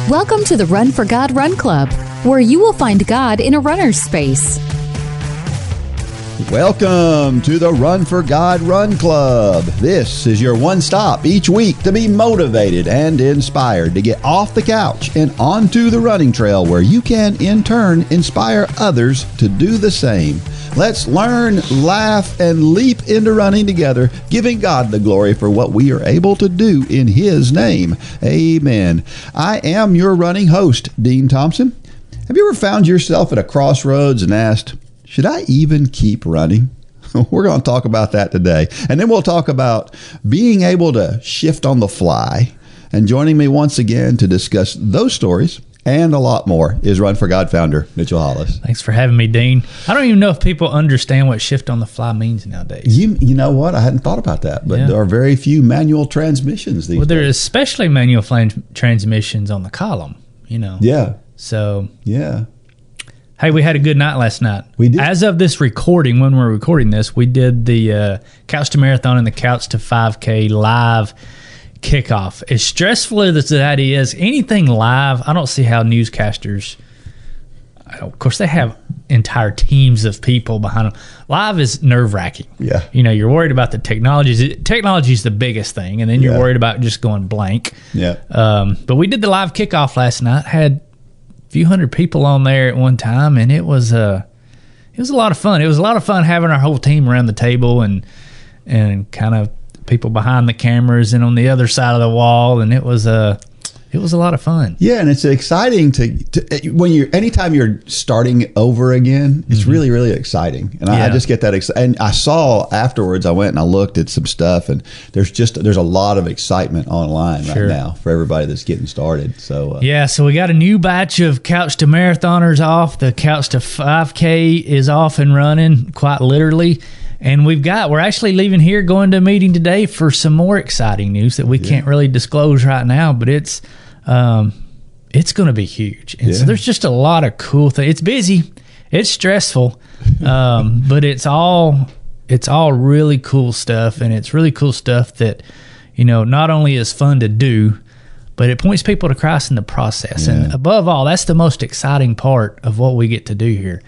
Welcome to the Run for God Run Club, where you will find God in a runner's space. Welcome to the Run for God Run Club. This is your one stop each week to be motivated and inspired to get off the couch and onto the running trail, where you can in turn inspire others to do the same. Let's learn, laugh, and leap into running together, giving God the glory for what we are able to do in His name. Amen. I am your running host, Dean Thompson. Have you ever found yourself at a crossroads and asked, should I even keep running? We're going to talk about that today. And then we'll talk about being able to shift on the fly. And joining me once again to discuss those stories and a lot more is Run for God founder Mitchell Hollis. Thanks for having me, Dean. I don't even know if people understand what shift on the fly means nowadays. You know what? I hadn't thought about that, but there are very few manual transmissions these days. There is especially manual transmissions on the column, you know. Yeah. So. Yeah. Hey, we had a good night last night. We did. As of this recording, when we're recording this, we did the Couch to Marathon and the Couch to 5K live kickoff. As stressful as that is, anything live, I don't see how newscasters, of course, they have entire teams of people behind them. Live is nerve-wracking. Yeah. You know, you're worried about the technology. Technology is the biggest thing, and then you're worried about just going blank. Yeah. But we did the live kickoff last night, had few hundred people on there at one time, and it was a lot of fun. It was a lot of fun having our whole team around the table and kind of people behind the cameras and on the other side of the wall, and it was a lot of fun. Yeah, and it's exciting to when anytime you're starting over again, it's really, really exciting. And I just get that excited. And I saw afterwards, I went and I looked at some stuff, and there's a lot of excitement online right now for everybody that's getting started. So so we got a new batch of Couch to Marathoners off. The Couch to 5K is off and running, quite literally. And we're actually leaving here, going to a meeting today for some more exciting news that we can't really disclose right now, but it's going to be huge. And so there's just a lot of cool things. It's busy, it's stressful, but it's all really cool stuff. And it's really cool stuff that, you know, not only is fun to do, but it points people to Christ in the process. And above all, that's the most exciting part of what we get to do here.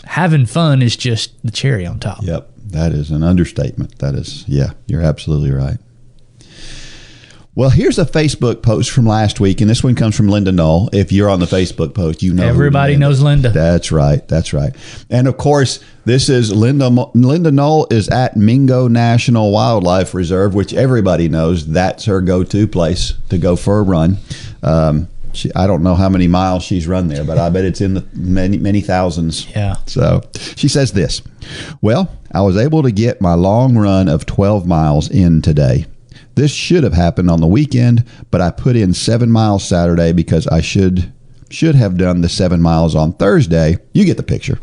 Having fun is just the cherry on top. Yep, that is an understatement. That is, you're absolutely right. Well, here's a Facebook post from last week, and this one comes from Linda Knoll. If you're on the Facebook post, you know everybody knows Linda. That's right. And of course, this is Linda Knoll is at Mingo National Wildlife Reserve, which everybody knows that's her go-to place to go for a run. I don't know how many miles she's run there, but I bet it's in the many thousands. Yeah. So she says this: well, I was able to get my long run of 12 miles in today. This should have happened on the weekend, but I put in 7 miles Saturday because I should have done the 7 miles on Thursday. You get the picture.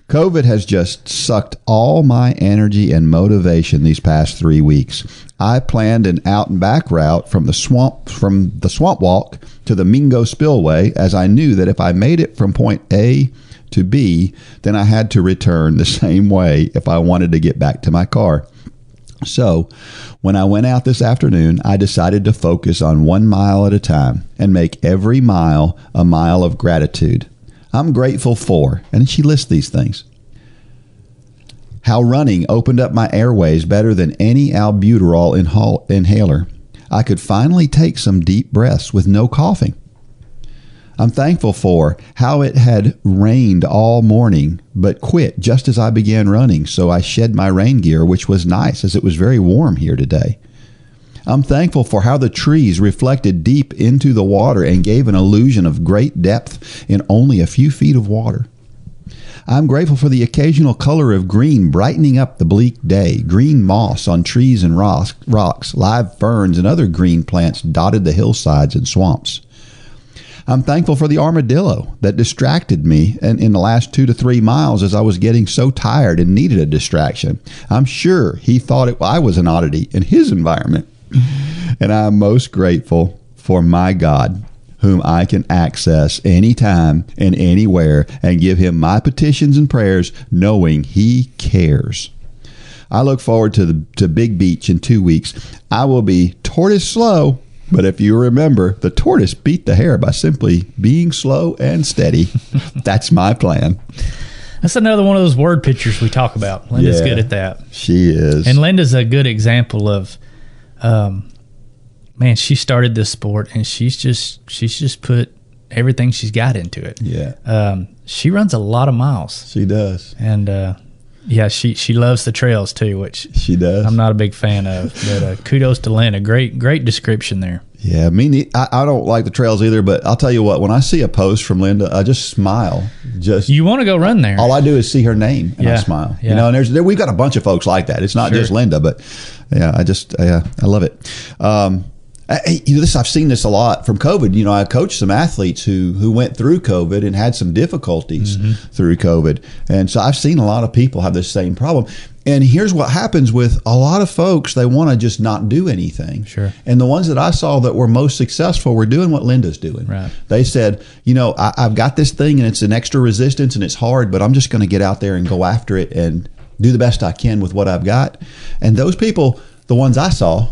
COVID has just sucked all my energy and motivation these past 3 weeks. I planned an out and back route from the swamp walk to the Mingo Spillway, as I knew that if I made it from point A to B, then I had to return the same way if I wanted to get back to my car. So when I went out this afternoon, I decided to focus on 1 mile at a time and make every mile a mile of gratitude. I'm grateful for, and she lists these things: how running opened up my airways better than any albuterol inhaler. I could finally take some deep breaths with no coughing. I'm thankful for how it had rained all morning, but quit just as I began running, so I shed my rain gear, which was nice as it was very warm here today. I'm thankful for how the trees reflected deep into the water and gave an illusion of great depth in only a few feet of water. I'm grateful for the occasional color of green brightening up the bleak day. Green moss on trees and rocks, live ferns, and other green plants dotted the hillsides and swamps. I'm thankful for the armadillo that distracted me in the last 2 to 3 miles as I was getting so tired and needed a distraction. I'm sure he thought I was an oddity in his environment. And I'm most grateful for my God, whom I can access anytime and anywhere and give him my petitions and prayers, knowing he cares. I look forward to Big Beach in 2 weeks. I will be tortoise slow, But if you remember, the tortoise beat the hare by simply being slow and steady. That's my plan. That's another one of those word pictures we talk about. Linda's good at that. She is. And Linda's a good example of, man, she started this sport and she's just put everything she's got into it. Yeah. She runs a lot of miles. She does. And she loves the trails too, which she does. I'm not a big fan of. But kudos to Linda. Great description there. Yeah, I don't like the trails either, but I'll tell you what, when I see a post from Linda, I just smile. You want to go run there. All I do is see her name and I smile. Yeah. You know, and we've got a bunch of folks like that. It's not just Linda, but I love it. I've seen this a lot from COVID. You know, I coached some athletes who went through COVID and had some difficulties through COVID. And so I've seen a lot of people have this same problem. And here's what happens with a lot of folks. They want to just not do anything. Sure. And the ones that I saw that were most successful were doing what Linda's doing. Right. They said, you know, I've got this thing and it's an extra resistance and it's hard, but I'm just going to get out there and go after it and do the best I can with what I've got. And those people, the ones I saw,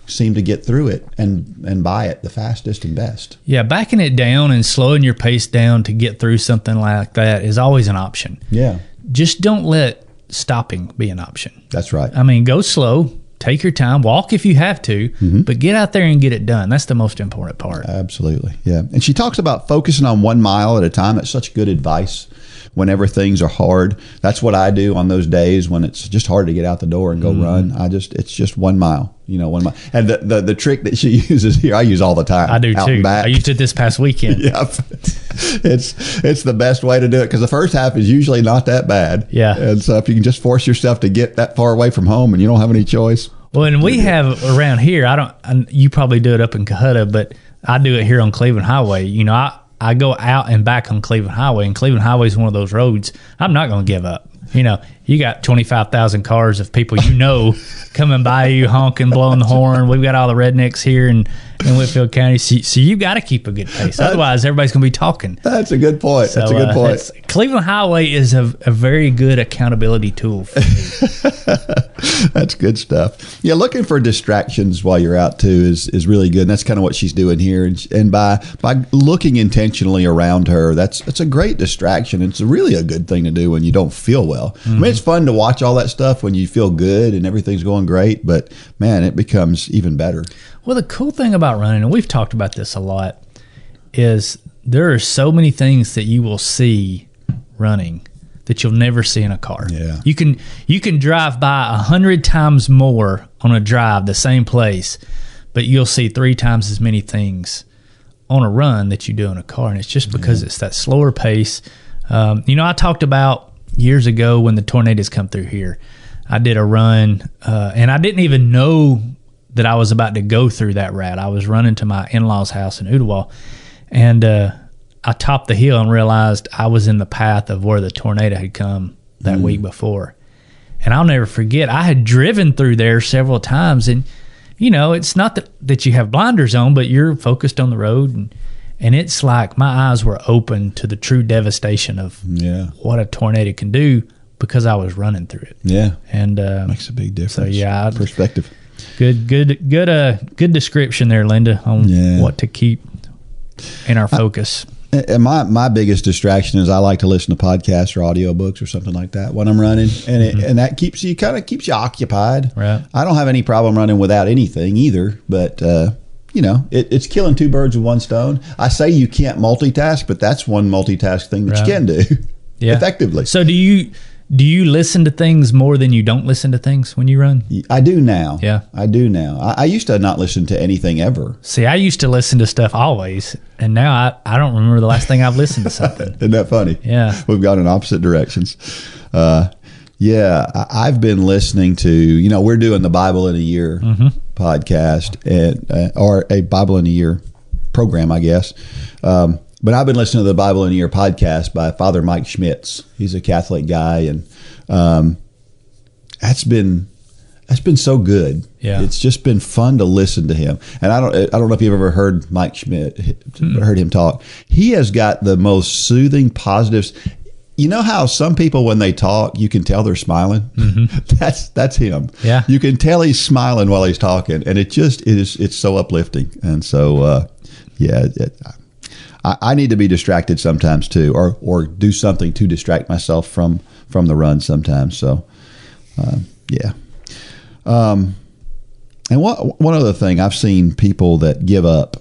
seem to get through it and buy it the fastest and best. Yeah, backing it down and slowing your pace down to get through something like that is always an option. Yeah. Just don't let stopping be an option. That's right. I mean, go slow, take your time, walk if you have to, but get out there and get it done. That's the most important part. Absolutely. Yeah. And she talks about focusing on 1 mile at a time. That's such good advice whenever things are hard. That's what I do on those days when it's just hard to get out the door and go run. It's just 1 mile. You know, 1 mile. And the trick that she uses here, I use all the time. I do out too. And back. I used it this past weekend. Yeah, it's the best way to do it because the first half is usually not that bad. Yeah. And so if you can just force yourself to get that far away from home and you don't have any choice. Well, and we have around here, you probably do it up in Cohutta, but I do it here on Cleveland Highway. You know, I go out and back on Cleveland Highway, and Cleveland Highway is one of those roads I'm not going to give up. You know, you got 25,000 cars of people coming by you, honking, blowing the horn. We've got all the rednecks here in Whitfield County, so you got to keep a good pace. Otherwise, everybody's going to be talking. That's a good point. That's a good point. Cleveland Highway is a very good accountability tool for me. That's good stuff. Yeah, looking for distractions while you're out too is really good. And that's kind of what she's doing here. And by looking intentionally around her, that's a great distraction. It's really a good thing to do when you don't feel well. I mean, it's fun to watch all that stuff when you feel good and everything's going great, but man, it becomes even better. Well, the cool thing about running, and we've talked about this a lot, is there are so many things that you will see running that you'll never see in a car. Yeah. You can drive by 100 times more on a drive the same place, but you'll see 3 times as many things on a run that you do in a car, and it's just because it's that slower pace. I talked about years ago when the tornadoes come through here, I did a run, and I didn't even know that I was about to go through that route. I was running to my in-laws' house in Ooltewah, and I topped the hill and realized I was in the path of where the tornado had come that week before. And I'll never forget, I had driven through there several times, and it's not that you have blinders on, but you're focused on the road, and it's like my eyes were open to the true devastation of what a tornado can do because I was running through it. Yeah. And makes a big difference. So yeah, perspective. Good description there, Linda, on what to keep in our focus. And my biggest distraction is I like to listen to podcasts or audiobooks or something like that when I'm running, and that keeps you occupied. Right. I don't have any problem running without anything either, but it's killing 2 birds with 1 stone. I say you can't multitask, but that's one multitask thing that you can do effectively. So do you listen to things more than you don't listen to things when you run? I do now. Yeah. I do now. I used to not listen to anything ever. See, I used to listen to stuff always, and now I don't remember the last thing I've listened to something. Isn't that funny? Yeah. We've gone in opposite directions. I've been listening to, we're doing the Bible in a Year podcast or a Bible in a Year program, I guess. But I've been listening to the Bible in a Year podcast by Father Mike Schmitz. He's a Catholic guy, and that's been so good. Yeah, it's just been fun to listen to him. And I don't know if you've ever heard Mike Schmitz, heard him talk. He has got the most soothing, positives. You know how some people, when they talk, you can tell they're smiling? Mm-hmm. That's him. Yeah. You can tell he's smiling while he's talking, and it just is. It's so uplifting. And so, I need to be distracted sometimes too, or do something to distract myself from the run sometimes. So, yeah. And one other thing, I've seen people that give up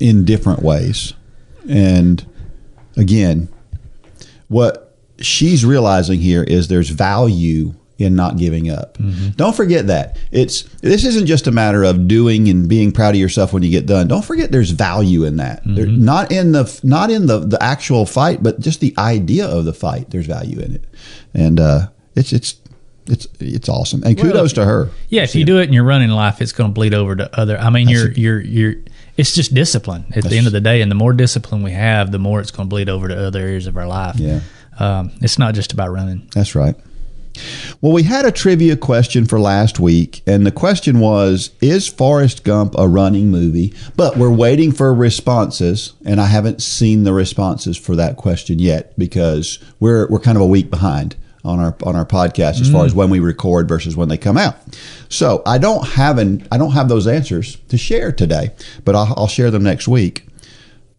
in different ways. And again, what she's realizing here is there's value in not giving up. Mm-hmm. Don't forget that. This isn't just a matter of doing and being proud of yourself when you get done. Don't forget there's value in that. Mm-hmm. Not in the actual fight, but just the idea of the fight. There's value in it. And it's awesome. And kudos to her. Yeah, if you do it in your running life, it's going to bleed over to other. I mean, it's just discipline at the end of the day. And the more discipline we have, the more it's going to bleed over to other areas of our life. Yeah. It's not just about running. That's right. Well, we had a trivia question for last week, and the question was, is Forrest Gump a running movie? But we're waiting for responses, and I haven't seen the responses for that question yet because we're kind of a week behind on our podcast as far as when we record versus when they come out. So I don't have those answers to share today, but I'll share them next week.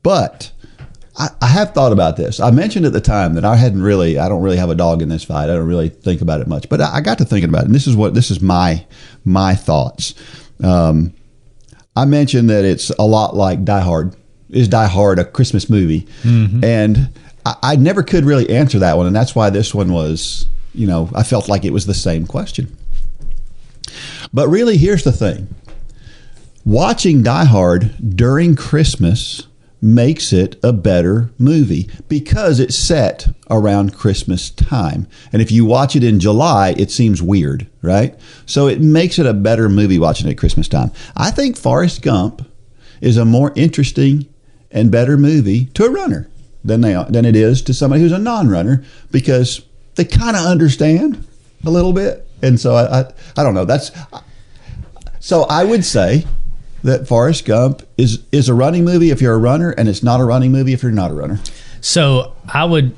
But I have thought about this. I mentioned at the time that I don't really have a dog in this fight. I don't really think about it much, but I got to thinking about it, and this is my thoughts. I mentioned that it's a lot like Die Hard. Is Die Hard a Christmas movie? Mm-hmm. And I never could really answer that one, and that's why this one was, I felt like it was the same question. But really, here's the thing. Watching Die Hard during Christmas makes it a better movie because it's set around Christmas time. And if you watch it in July, it seems weird, right? So it makes it a better movie watching it at Christmas time. I think Forrest Gump is a more interesting and better movie to a runner than it is to somebody who's a non-runner because they kind of understand a little bit. And so I don't know. So I would say that Forrest Gump is a running movie if you're a runner, and it's not a running movie if you're not a runner. So I'm going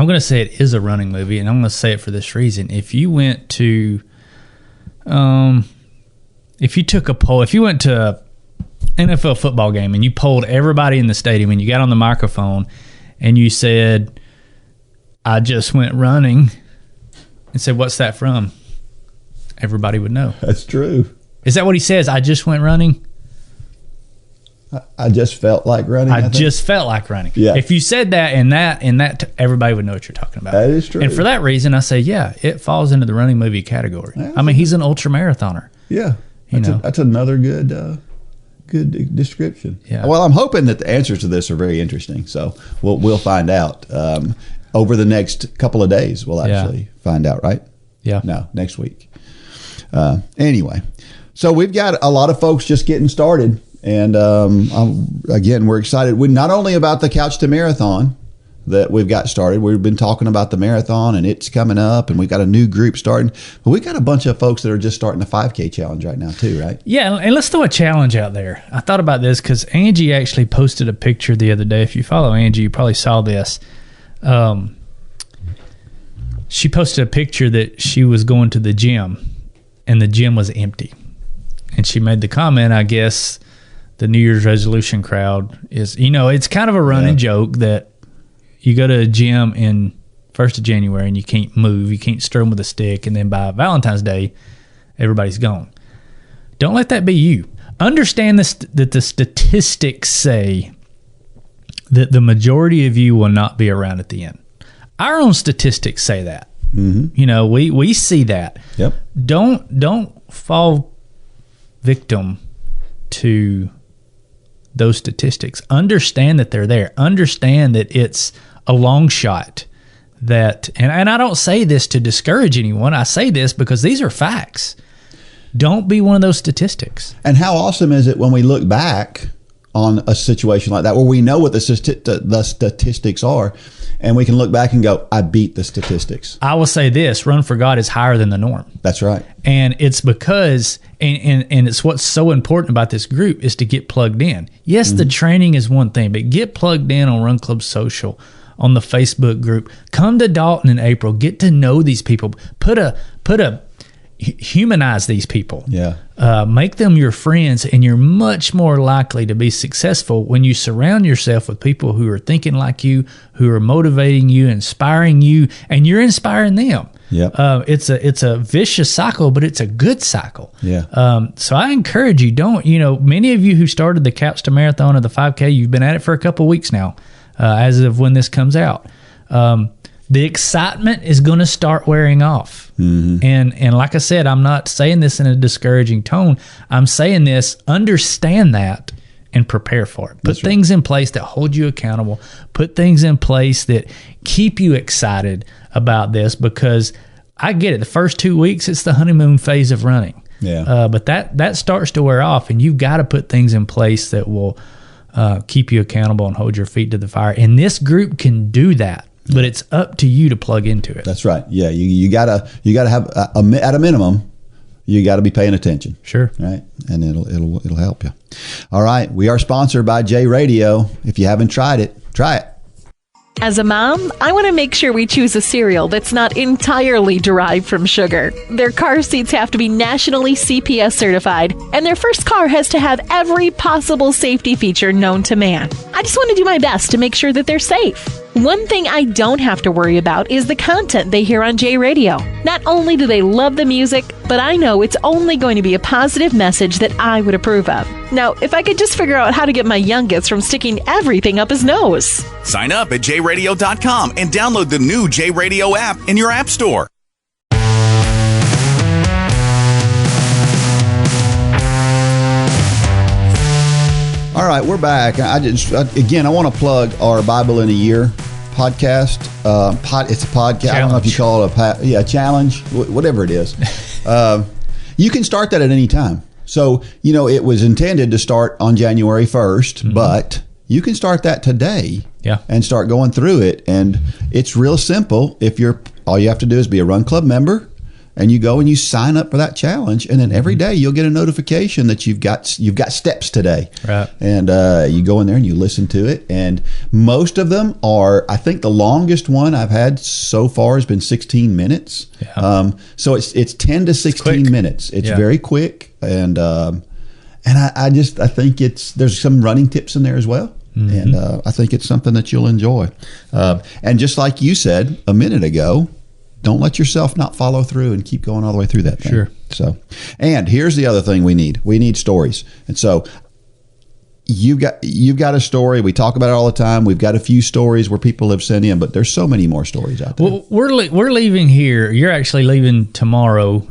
to say it is a running movie, and I'm going to say it for this reason. If you went to, if you took a poll, if you went to an NFL football game and you polled everybody in the stadium and you got on the microphone and you said, I just went running, and said, what's that from? Everybody would know. That's true. Is that what he says? I just went running? I just felt like running. I just felt like running. Yeah. If you said that and that, everybody would know what you're talking about. That is true. And for that reason, I say, yeah, it falls into the running movie category. Yeah. I mean, he's an ultra marathoner. Yeah. That's another good description. Yeah. Well, I'm hoping that the answers to this are very interesting. So we'll find out over the next couple of days. We'll actually find out, right? Yeah. No, next week. Anyway. So we've got a lot of folks just getting started, and again, we're excited. We're not only about the Couch to Marathon that we've got started. We've been talking about the marathon, and it's coming up, and we've got a new group starting. But we've got a bunch of folks that are just starting the 5K challenge right now too, right? Yeah, and let's throw a challenge out there. I thought about this because Angie actually posted a picture the other day. If you follow Angie, you probably saw this. She posted a picture that she was going to the gym, and the gym was empty. And she made the comment, I guess the New Year's resolution crowd is, it's kind of a running joke that you go to a gym in 1st of January and you can't move, you can't stir them with a stick, and then by Valentine's Day, everybody's gone. Don't let that be you. Understand that the statistics say that the majority of you will not be around at the end. Our own statistics say that. Mm-hmm. We see that. Yep. Don't fall victim to those statistics. Understand that they're there. Understand that it's a long shot. And I don't say this to discourage anyone. I say this because these are facts. Don't be one of those statistics. And how awesome is it when we look back on a situation like that where we know what the statistics are, and we can look back and go, I beat the statistics. I will say this, Run for God is higher than the norm. That's right. And it's because, and it's what's so important about this group is to get plugged in. Yes, the training is one thing, but get plugged in on Run Club Social, on the Facebook group. Come to Dalton in April. Get to know these people. Humanize these people. Yeah. Make them your friends, and you're much more likely to be successful when you surround yourself with people who are thinking like you, who are motivating you, inspiring you, and you're inspiring them. Yep. It's a vicious cycle, but it's a good cycle. Yeah. So I encourage you, many of you who started the Couch to Marathon or the 5K, you've been at it for a couple of weeks now, as of when this comes out. The excitement is going to start wearing off. Mm-hmm. And like I said, I'm not saying this in a discouraging tone. I'm saying this, understand that and prepare for it. Put things in place that hold you accountable. Put things in place that keep you excited about this, because I get it. The first 2 weeks, it's the honeymoon phase of running. Yeah. But that starts to wear off, and you've got to put things in place that will keep you accountable and hold your feet to the fire. And this group can do that. But it's up to you to plug into it. That's right. Yeah, you gotta have at a minimum, you got to be paying attention. Sure. Right, and it'll help you. All right, we are sponsored by J Radio. If you haven't tried it, try it. As a mom, I want to make sure we choose a cereal that's not entirely derived from sugar. Their car seats have to be nationally CPS certified, and their first car has to have every possible safety feature known to man. I just want to do my best to make sure that they're safe. One thing I don't have to worry about is the content they hear on J Radio. Not only do they love the music, but I know it's only going to be a positive message that I would approve of. Now, if I could just figure out how to get my youngest from sticking everything up his nose. Sign up at jradio.com and download the new J Radio app in your app store. All right, we're back. I want to plug our Bible in a Year podcast. It's a podcast. Challenge. I don't know if you call it a challenge, whatever it is. You can start that at any time. So, it was intended to start on January 1st, but you can start that today and start going through it. And it's real simple. All you have to do is be a Run Club member, and you go and you sign up for that challenge, and then every day you'll get a notification that you've got steps today. Right. And you go in there and you listen to it. And most of them are, I think the longest one I've had so far has been 16 minutes. Yeah. So it's 10 to 16 minutes. It's very quick. And I think there's some running tips in there as well. Mm-hmm. And I think it's something that you'll enjoy. And just like you said a minute ago, don't let yourself not follow through and keep going all the way through that thing. Sure. So, and here's the other thing we need. We need stories. And so you've got a story. We talk about it all the time. We've got a few stories where people have sent in, but there's so many more stories out there. Well, we're leaving here. You're actually leaving tomorrow.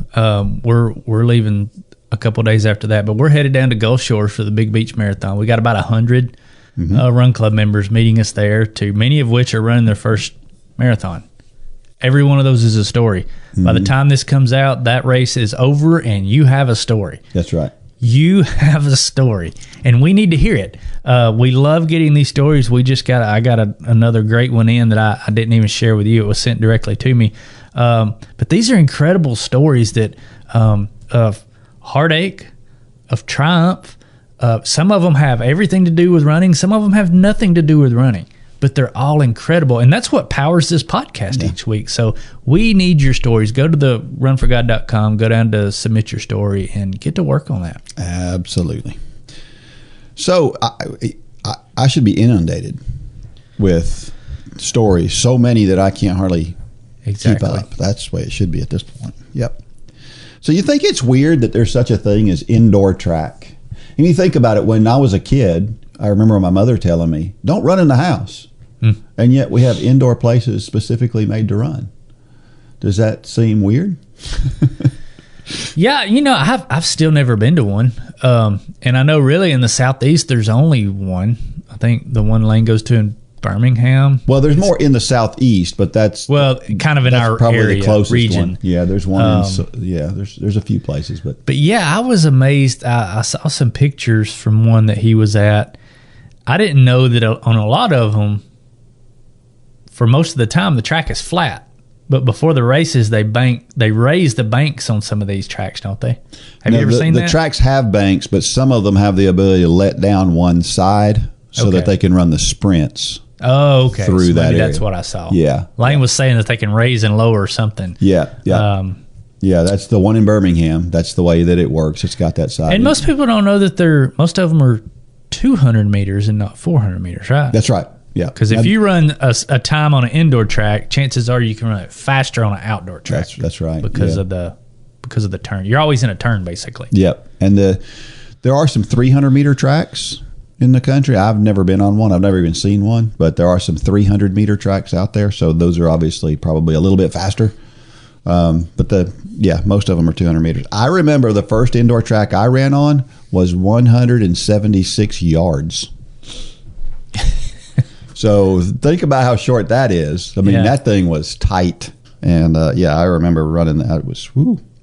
We're leaving a couple of days after that, but we're headed down to Gulf Shores for the Big Beach Marathon. We got about 100 Run Club members meeting us there, many of which are running their first marathon. Every one of those is a story. Mm-hmm. By the time this comes out, that race is over and you have a story. That's right. You have a story, and we need to hear it. We love getting these stories. I got another great one in that I didn't even share with you. It was sent directly to me. But these are incredible stories of heartache, of triumph. Some of them have everything to do with running. Some of them have nothing to do with running. But they're all incredible. And that's what powers this podcast each week. So we need your stories. Go to the runforgod.com, go down to submit your story, and get to work on that. Absolutely. So I should be inundated with stories, so many that I can't hardly keep up. That's the way it should be at this point. Yep. So you think it's weird that there's such a thing as indoor track? And you think about it, when I was a kid, I remember my mother telling me, don't run in the house. And yet we have indoor places specifically made to run. Does that seem weird? Yeah, I've still never been to one. And I know really in the Southeast there's only one. I think the one Lane goes to in Birmingham. Well, there's more in the Southeast, but that's kind of in our probably area, the closest region. One. Yeah, there's one. There's a few places, but yeah, I was amazed. I saw some pictures from one that he was at. I didn't know that on a lot of them, for most of the time, the track is flat. But before the races, they raise the banks on some of these tracks, don't they? Have you ever seen that? The tracks have banks, but some of them have the ability to let down one side so that they can run the sprints Oh, okay. Through so that maybe area. that's what I saw. Yeah. Lane was saying that they can raise and lower something. Yeah. Yeah, that's the one in Birmingham. That's the way that it works. It's got that side. And most people don't know that most of them are 200 meters and not 400 meters, right? That's right. Yeah. Because if you run a time on an indoor track, chances are you can run it faster on an outdoor track. That's right. Because of the turn. You're always in a turn, basically. Yep. And there are some 300-meter tracks in the country. I've never been on one. I've never even seen one. But there are some 300-meter tracks out there. So those are obviously probably a little bit faster. But most of them are 200 meters. I remember the first indoor track I ran on was 176 yards. So think about how short that is. I mean, that thing was tight. And I remember running that.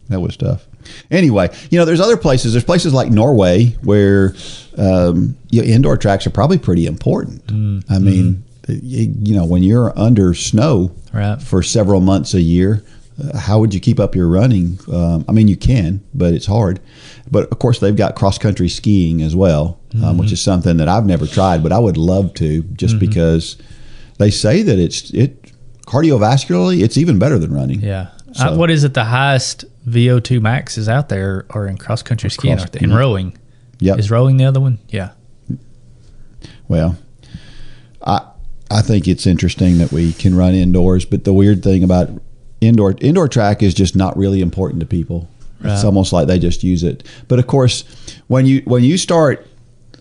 That was tough. Anyway, there's other places. There's places like Norway where indoor tracks are probably pretty important. I mean, when you're under snow for several months a year, how would you keep up your running? I mean, you can, but it's hard. But of course, they've got cross-country skiing as well, which is something that I've never tried, but I would love to, just because they say that it cardiovascularly, it's even better than running. Yeah. So, what is it? The highest VO2 maxes out there are in cross-country skiing, aren't they? In rowing. Yep. Is rowing the other one? Yeah. Well, I think it's interesting that we can run indoors, but the weird thing about indoor track is just not really important to people. Right. It's almost like they just use it. But of course, when you start,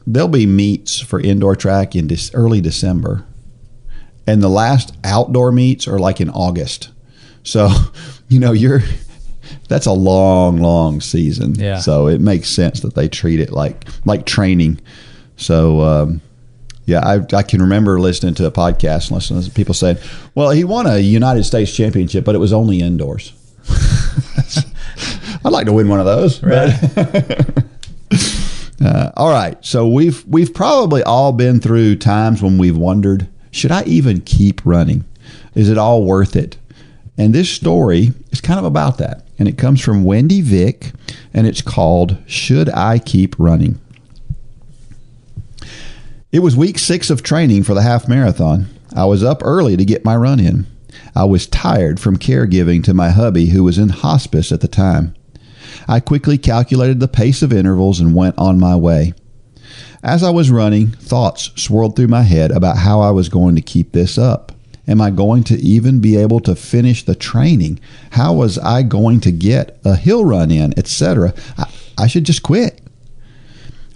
there'll be meets for indoor track in early December, and the last outdoor meets are like in August. So, that's a long season. Yeah. So it makes sense that they treat it like training. So, I can remember listening to a podcast and listening to people saying, well, he won a United States championship, but it was only indoors. I'd like to win one of those. Right. All right. So we've probably all been through times when we've wondered, should I even keep running? Is it all worth it? And this story is kind of about that. And it comes from Wendy Vick, and it's called, Should I Keep Running? It was week 6 of training for the half marathon. I was up early to get my run in. I was tired from caregiving to my hubby, who was in hospice at the time. I quickly calculated the pace of intervals and went on my way. As I was running, thoughts swirled through my head about how I was going to keep this up. Am I going to even be able to finish the training? How was I going to get a hill run in, etc.? I should just quit.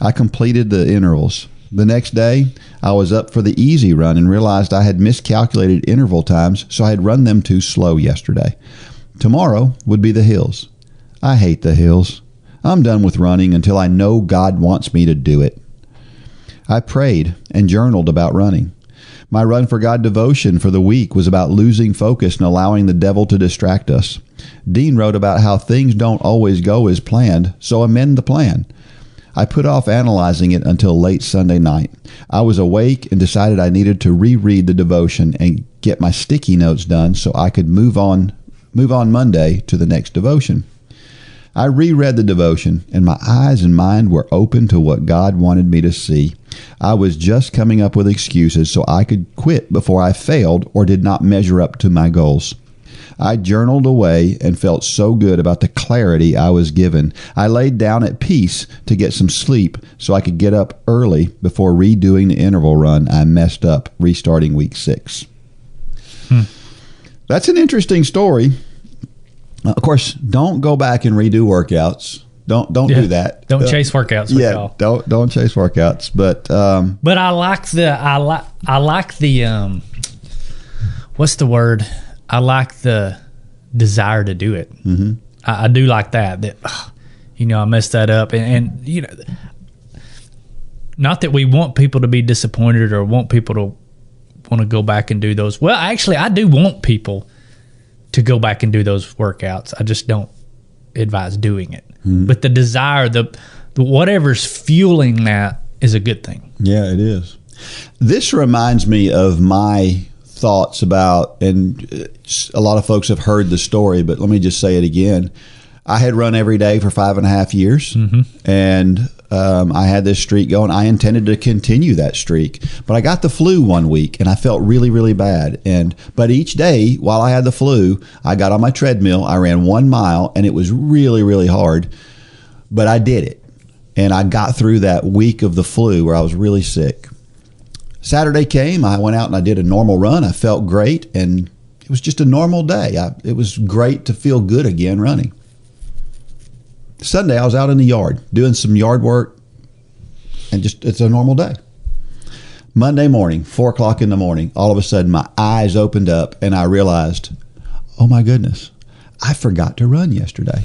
I completed the intervals. The next day, I was up for the easy run and realized I had miscalculated interval times, so I had run them too slow yesterday. Tomorrow would be the hills. I hate the hills. I'm done with running until I know God wants me to do it. I prayed and journaled about running. My Run for God devotion for the week was about losing focus and allowing the devil to distract us. Dean wrote about how things don't always go as planned, so amend the plan. I put off analyzing it until late Sunday night. I was awake and decided I needed to reread the devotion and get my sticky notes done so I could move on Monday to the next devotion. I reread the devotion, and my eyes and mind were open to what God wanted me to see. I was just coming up with excuses so I could quit before I failed or did not measure up to my goals. I journaled away and felt so good about the clarity I was given. I laid down at peace to get some sleep so I could get up early before redoing the interval run I messed up restarting week 6. That's an interesting story. Of course, don't go back and redo workworkouts. Don't do that. Don't chase workouts. Don't chase workouts. But I like the what's the word? I like the desire to do it. Mm-hmm. I do like that. I messed that up, and not that we want people to be disappointed or want people to want to go back and do those. Well, actually, I do want people to go back and do those workouts. I just don't advise doing it. Mm-hmm. But the desire, the whatever's fueling that is a good thing. Yeah, it is. This reminds me of my thoughts about, and a lot of folks have heard the story, but let me just say it again. I had run every day for 5.5 years, mm-hmm. and I had this streak going. I intended to continue that streak, but I got the flu one week and I felt really, really bad. But each day while I had the flu, I got on my treadmill. I ran 1 mile and it was really, really hard, but I did it. And I got through that week of the flu where I was really sick. Saturday came, I went out and I did a normal run. I felt great, and it was just a normal day. It was great to feel good again running. Sunday, I was out in the yard doing some yard work, and it's a normal day. Monday morning, 4 o'clock in the morning, all of a sudden my eyes opened up and I realized, oh my goodness, I forgot to run yesterday.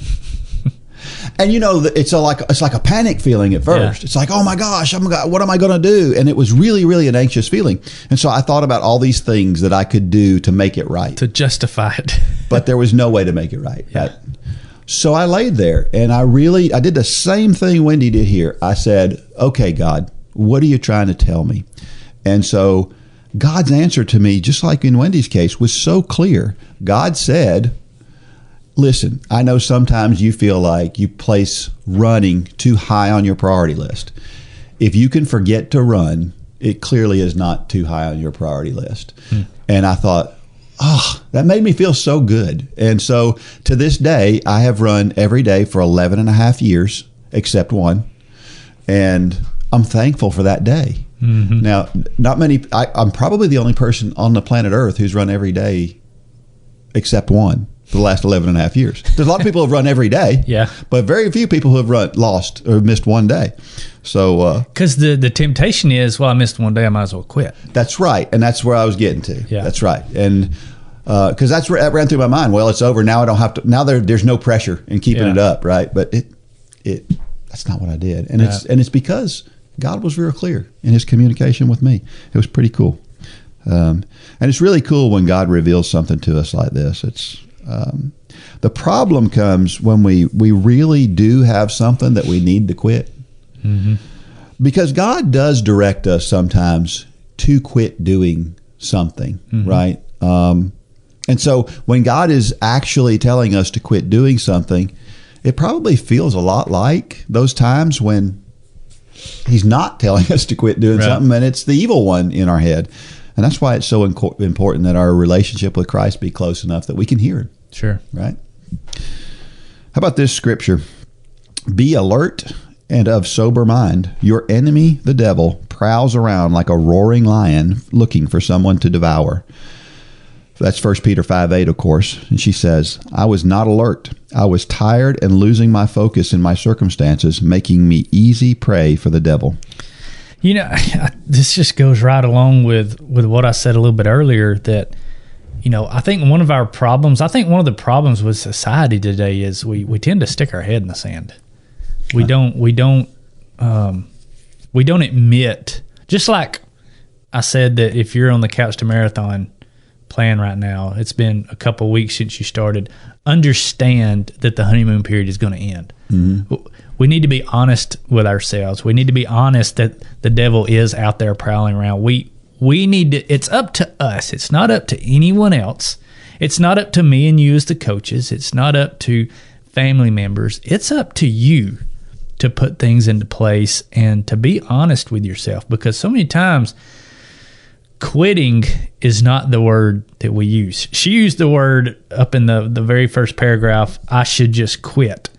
And it's like a panic feeling at first. Yeah. It's like, oh my gosh, what am I going to do? And it was really, really an anxious feeling. And so I thought about all these things that I could do to make it right. To justify it. But there was no way to make it right. Yeah. Right? So I laid there and I did the same thing Wendy did here. I said, okay, God, what are you trying to tell me? And so God's answer to me, just like in Wendy's case, was so clear. God said, listen, I know sometimes you feel like you place running too high on your priority list. If you can forget to run, it clearly is not too high on your priority list. And I thought, that made me feel so good. And so to this day, I have run every day for 11 and a half years, except one. And I'm thankful for that day. Mm-hmm. Now, I'm probably the only person on the planet Earth who's run every day except one. For the last 11 and a half years. There's a lot of people who have run every day, yeah, but very few people who have lost or missed one day. So, because the temptation is, well, I missed one day, I might as well quit. That's right, and that's where I was getting to. Yeah, that's right, and because that ran through my mind. Well, it's over now. I don't have to. Now there's no pressure in keeping it up, right? But that's not what I did, and it's because God was real clear in His communication with me. It was pretty cool, and it's really cool when God reveals something to us like this. The problem comes when we really do have something that we need to quit. Mm-hmm. Because God does direct us sometimes to quit doing something, mm-hmm. right? And so when God is actually telling us to quit doing something, it probably feels a lot like those times when He's not telling us to quit doing something and it's the evil one in our head. And that's why it's so important that our relationship with Christ be close enough that we can hear Him. Sure. Right? How about this scripture? Be alert and of sober mind. Your enemy, the devil, prowls around like a roaring lion looking for someone to devour. That's 1 Peter 5:8, of course. And she says, I was not alert. I was tired and losing my focus in my circumstances, making me easy prey for the devil. This just goes right along with what I said a little bit earlier, that I think one of the problems with society today is we tend to stick our head in the sand. We don't admit, just like I said, that if you're on the Couch to Marathon plan right now, it's been a couple of weeks since you started, understand that the honeymoon period is going to end. Mm-hmm. We need to be honest with ourselves. We need to be honest that the devil is out there prowling around. We need to, it's up to us. It's not up to anyone else. It's not up to me and you as the coaches. It's not up to family members. It's up to you to put things into place and to be honest with yourself, because so many times quitting is not the word that we use. She used the word up in the very first paragraph, I should just quit.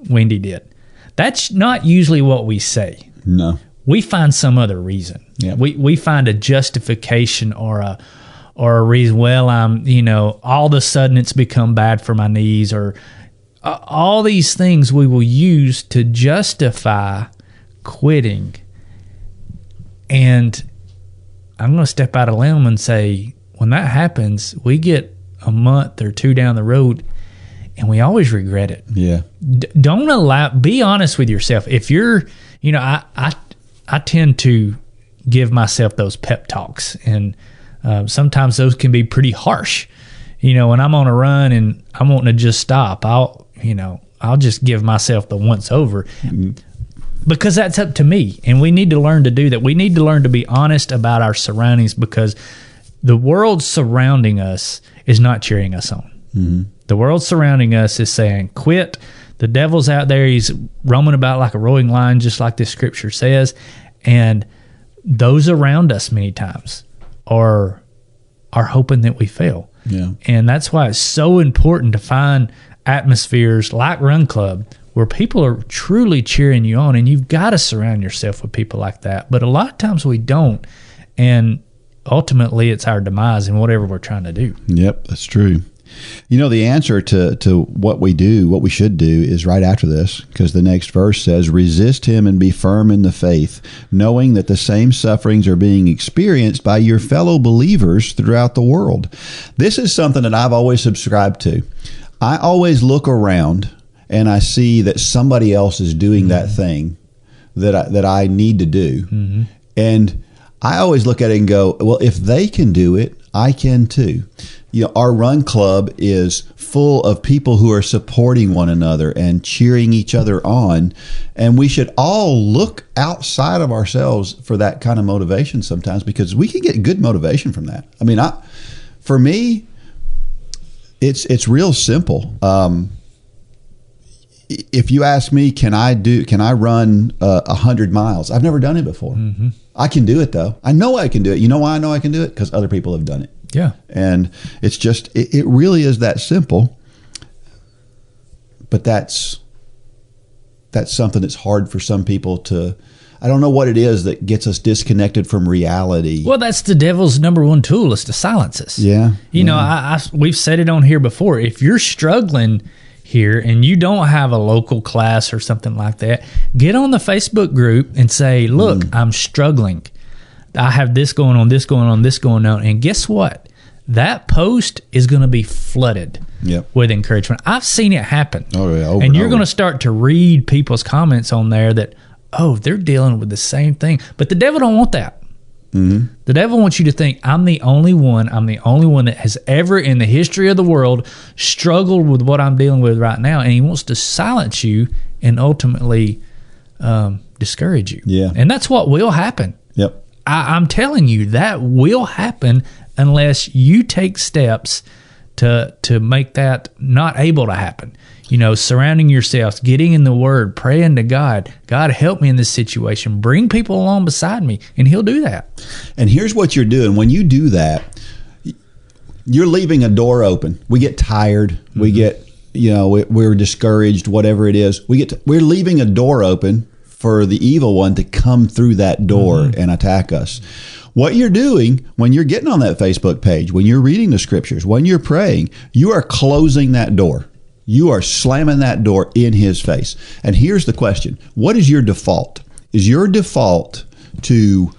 Wendy did. That's not usually what we say. No. We find some other reason. Yeah. We find a justification or a reason. Well, all of a sudden it's become bad for my knees, or all these things we will use to justify quitting. And I'm going to step out of limb and say, when that happens, we get a month or two down the road and we always regret it. Yeah. Be honest with yourself. If you're, I tend to give myself those pep talks, and sometimes those can be pretty harsh. When I'm on a run and I'm wanting to just stop, I'll just give myself the once over, because that's up to me. And we need to learn to do that. We need to learn to be honest about our surroundings, because the world surrounding us is not cheering us on. Mm-hmm. The world surrounding us is saying, quit. The devil's out there. He's roaming about like a roaring lion, just like this scripture says. And those around us many times are hoping that we fail. Yeah. And that's why it's so important to find atmospheres like Run Club where people are truly cheering you on, and you've got to surround yourself with people like that. But a lot of times we don't, and ultimately it's our demise in whatever we're trying to do. Yep, that's true. You know, the answer to what we do, what we should do, is right after this, because the next verse says, resist him and be firm in the faith, knowing that the same sufferings are being experienced by your fellow believers throughout the world. This is something that I've always subscribed to. I always look around and I see that somebody else is doing that thing that I need to do. And I always look at it and go, well, if they can do it, I can too. You know, our Run Club is full of people who are supporting one another and cheering each other on. And we should all look outside of ourselves for that kind of motivation sometimes, because we can get good motivation from that. I mean, for me, it's real simple. If you ask me, can I run 100 miles? I've never done it before. I can do it though. I know I can do it. You know why I know I can do it? Because other people have done it. Yeah. And it's just, it really is that simple. But that's something that's hard for some people to, I don't know what it is that gets us disconnected from reality. Well, that's the devil's number one tool, is to silence us. Yeah. You know, we've said it on here before. If you're struggling here and you don't have a local class or something like that, get on the Facebook group and say, look, I'm struggling. I have this going on, this going on, this going on. And guess what? That post is going to be flooded with encouragement. I've seen it happen. Oh, yeah, and you're going to start to read people's comments on there that, oh, they're dealing with the same thing. But the devil don't want that. The devil wants you to think, I'm the only one that has ever in the history of the world struggled with what I'm dealing with right now. And he wants to silence you and ultimately discourage you. Yeah. And that's what will happen. Yep. I'm telling you, that will happen unless you take steps to make that not able to happen. You know, surrounding yourselves, getting in the Word, praying to God. God, help me in this situation. Bring people along beside me, and He'll do that. And here's what you're doing. When you do that, you're leaving a door open. We get tired. We get, we're discouraged, whatever it is. We're leaving a door open for the evil one to come through that door and attack us. What you're doing when you're getting on that Facebook page, when you're reading the scriptures, when you're praying, you are closing that door. You are slamming that door in his face. And here's the question. What is your default? Is your default to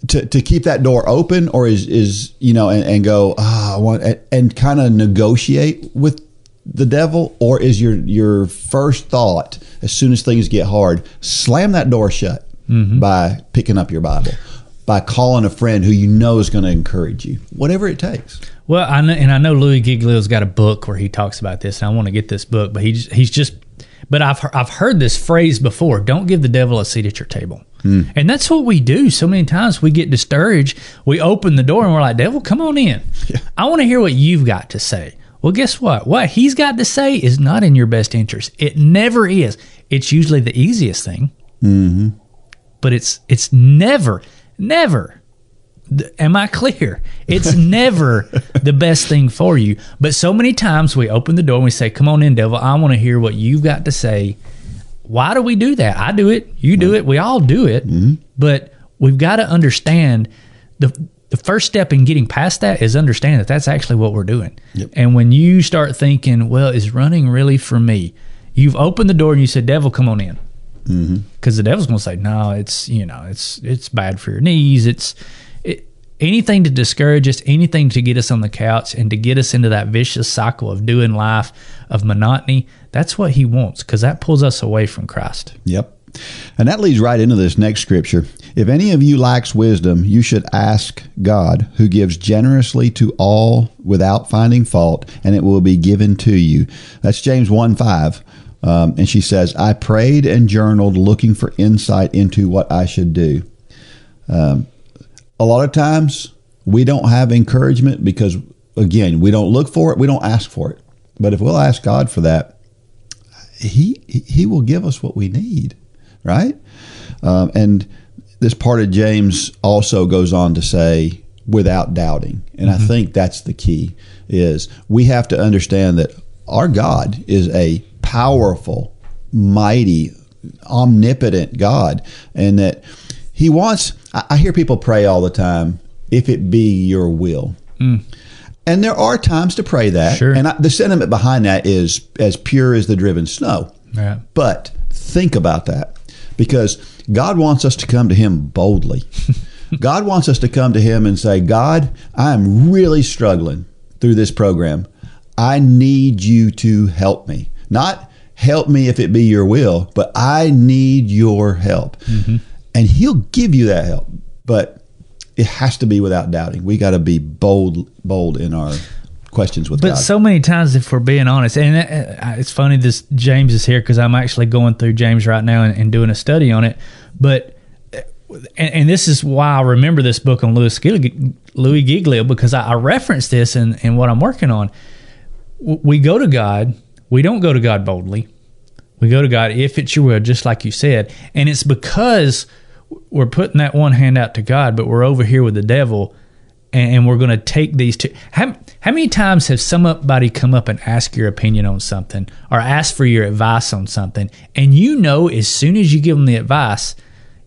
keep that door open, or is and go, I want, and kind of negotiate with the devil? Or is your first thought, as soon as things get hard, slam that door shut by picking up your Bible, by calling a friend who you know is going to encourage you, whatever it takes? Well, I know Louis Giglio's got a book where he talks about this, and I want to get this book, but but I've heard this phrase before: don't give the devil a seat at your table. And that's what we do. So many times we get discouraged. We open the door and we're like, devil, come on in. Yeah. I want to hear what you've got to say. Well, guess what? What he's got to say is not in your best interest. It never is. It's usually the easiest thing. But it's never. Am I clear? It's never the best thing for you. But so many times we open the door and we say, come on in, devil. I want to hear what you've got to say. Why do we do that? I do it. You do it. We all do it. But we've got to understand the first step in getting past that is understand that that's actually what we're doing. And when you start thinking, well, is running really for me? You've opened the door and you said, devil, come on in. Because the devil's going to say, no, it's bad for your knees. Anything to discourage us, anything to get us on the couch and to get us into that vicious cycle of doing life, of monotony. That's what he wants, because that pulls us away from Christ. Yep. And that leads right into this next scripture. If any of you lacks wisdom, you should ask God, who gives generously to all without finding fault, and it will be given to you. That's James 1:5. And she says, I prayed and journaled looking for insight into what I should do. A lot of times we don't have encouragement because, again, we don't look for it. We don't ask for it. But if we'll ask God for that, he will give us what we need, right? And this part of James also goes on to say, without doubting. And I think that's the key, is we have to understand that our God is a powerful, mighty, omnipotent God, and that he wants, I hear people pray all the time, if it be your will. And there are times to pray that. Sure. And the sentiment behind that is as pure as the driven snow. Right. But think about that, because God wants us to come to him boldly. God wants us to come to him and say, God, I'm really struggling through this program. I need you to help me. Not help me if it be your will, but I need your help. And he'll give you that help. But it has to be without doubting. We got to be bold in our questions with God. But so many times, if we're being honest, and it's funny this James is here because I'm actually going through James right now and doing a study on it. But and this is why I remember this book on Louis Giglio, because I reference this in what I'm working on. We go to God. We don't go to God boldly. We go to God, if it's your will, just like you said. And it's because we're putting that one hand out to God, but we're over here with the devil, and we're going to take these two. How many times have somebody come up and ask your opinion on something, or ask for your advice on something, and you know as soon as you give them the advice,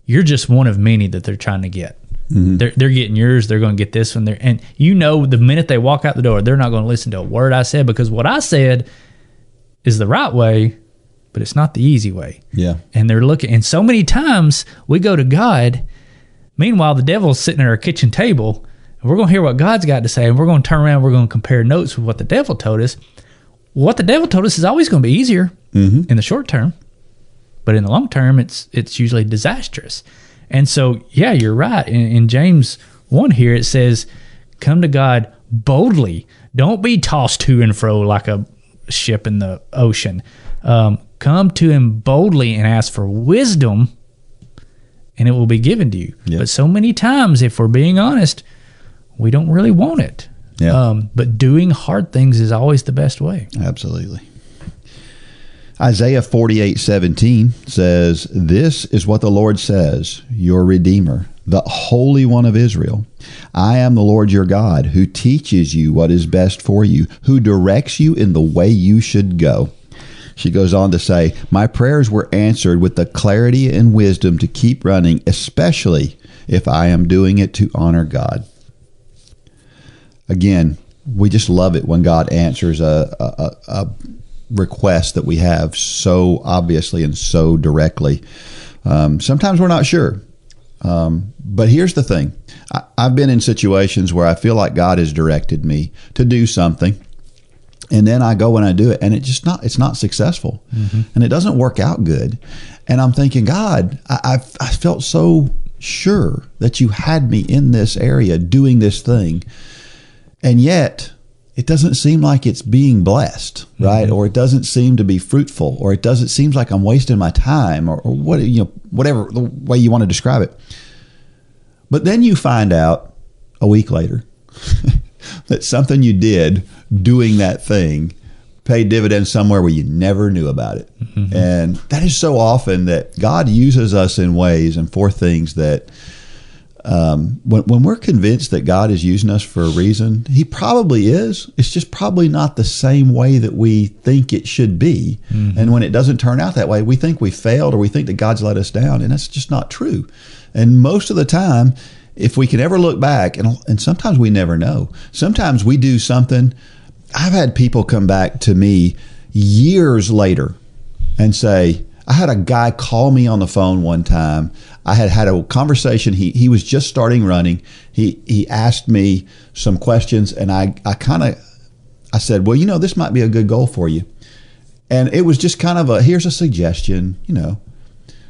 you're just one of many that they're trying to get. They're getting yours. They're going to get this one. And you know the minute they walk out the door, they're not going to listen to a word I said, because what I said is the right way, but it's not the easy way. Yeah. And they're looking. And so many times we go to God. Meanwhile, the devil's sitting at our kitchen table, and we're going to hear what God's got to say, and we're going to turn around, we're going to compare notes with what the devil told us. What the devil told us is always going to be easier in the short term, but in the long term, it's usually disastrous. And so, yeah, you're right. In James 1 here, it says, come to God boldly. Don't be tossed to and fro like a ship in the ocean. Come to him boldly and ask for wisdom, and it will be given to you. Yep. But so many times, if we're being honest, we don't really want it. Yep. But doing hard things is always the best way. Absolutely. Isaiah 48:17 says, this is what the Lord says, your Redeemer, the Holy One of Israel. I am the Lord your God, who teaches you what is best for you, who directs you in the way you should go. She goes on to say, my prayers were answered with the clarity and wisdom to keep running, especially if I am doing it to honor God. Again, we just love it when God answers a request that we have so obviously and so directly. Sometimes we're not sure. But here's the thing. I've been in situations where I feel like God has directed me to do something, and then I go and I do it, and it's not successful, and it doesn't work out good. And I'm thinking, God, I felt so sure that you had me in this area doing this thing, and yet it doesn't seem like it's being blessed, right? Or it doesn't seem to be fruitful, or it doesn't seem like I'm wasting my time, or what, whatever the way you want to describe it. But then you find out a week later that something you did doing that thing paid dividends somewhere where you never knew about it. And that is so often that God uses us in ways and for things that when we're convinced that God is using us for a reason, he probably is. It's just probably not the same way that we think it should be. And when it doesn't turn out that way, we think we failed, or we think that God's let us down, and that's just not true. And most of the time, if we can ever look back, and sometimes we never know. Sometimes we do something. I've had people come back to me years later and say, I had a guy call me on the phone one time. I had a conversation. He was just starting running. He asked me some questions, and I said, well, this might be a good goal for you. And it was just kind of here's a suggestion,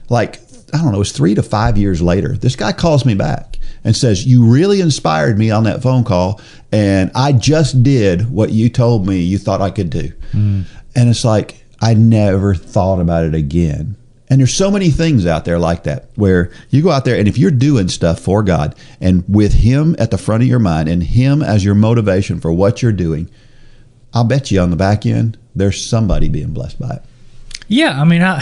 like, I don't know, it was 3 to 5 years later. This guy calls me back and says, you really inspired me on that phone call, and I just did what you told me you thought I could do. And it's like, I never thought about it again. And there's so many things out there like that, where you go out there, and if you're doing stuff for God and with him at the front of your mind and him as your motivation for what you're doing, I'll bet you on the back end, there's somebody being blessed by it. Yeah, I mean, I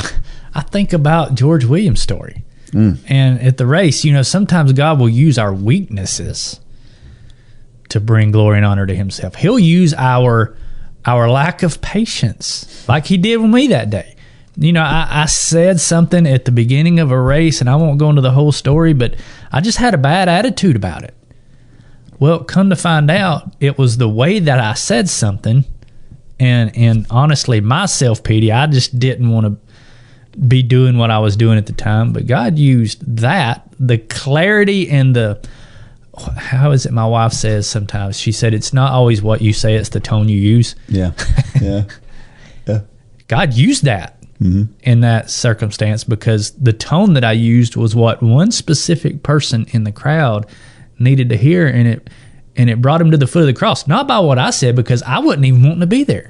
think about George Williams' story. And at the race, sometimes God will use our weaknesses to bring glory and honor to himself. He'll use our lack of patience, like he did with me that day. I said something at the beginning of a race, and I won't go into the whole story, but I just had a bad attitude about it. Well, come to find out, it was the way that I said something, and honestly, my self-pity, I just didn't want to be doing what I was doing at the time, but God used that, the clarity and how is it my wife says sometimes? She said, it's not always what you say, it's the tone you use. Yeah. God used that in that circumstance, because the tone that I used was what one specific person in the crowd needed to hear, and it brought him to the foot of the cross. Not by what I said, because I wasn't even wanting to be there.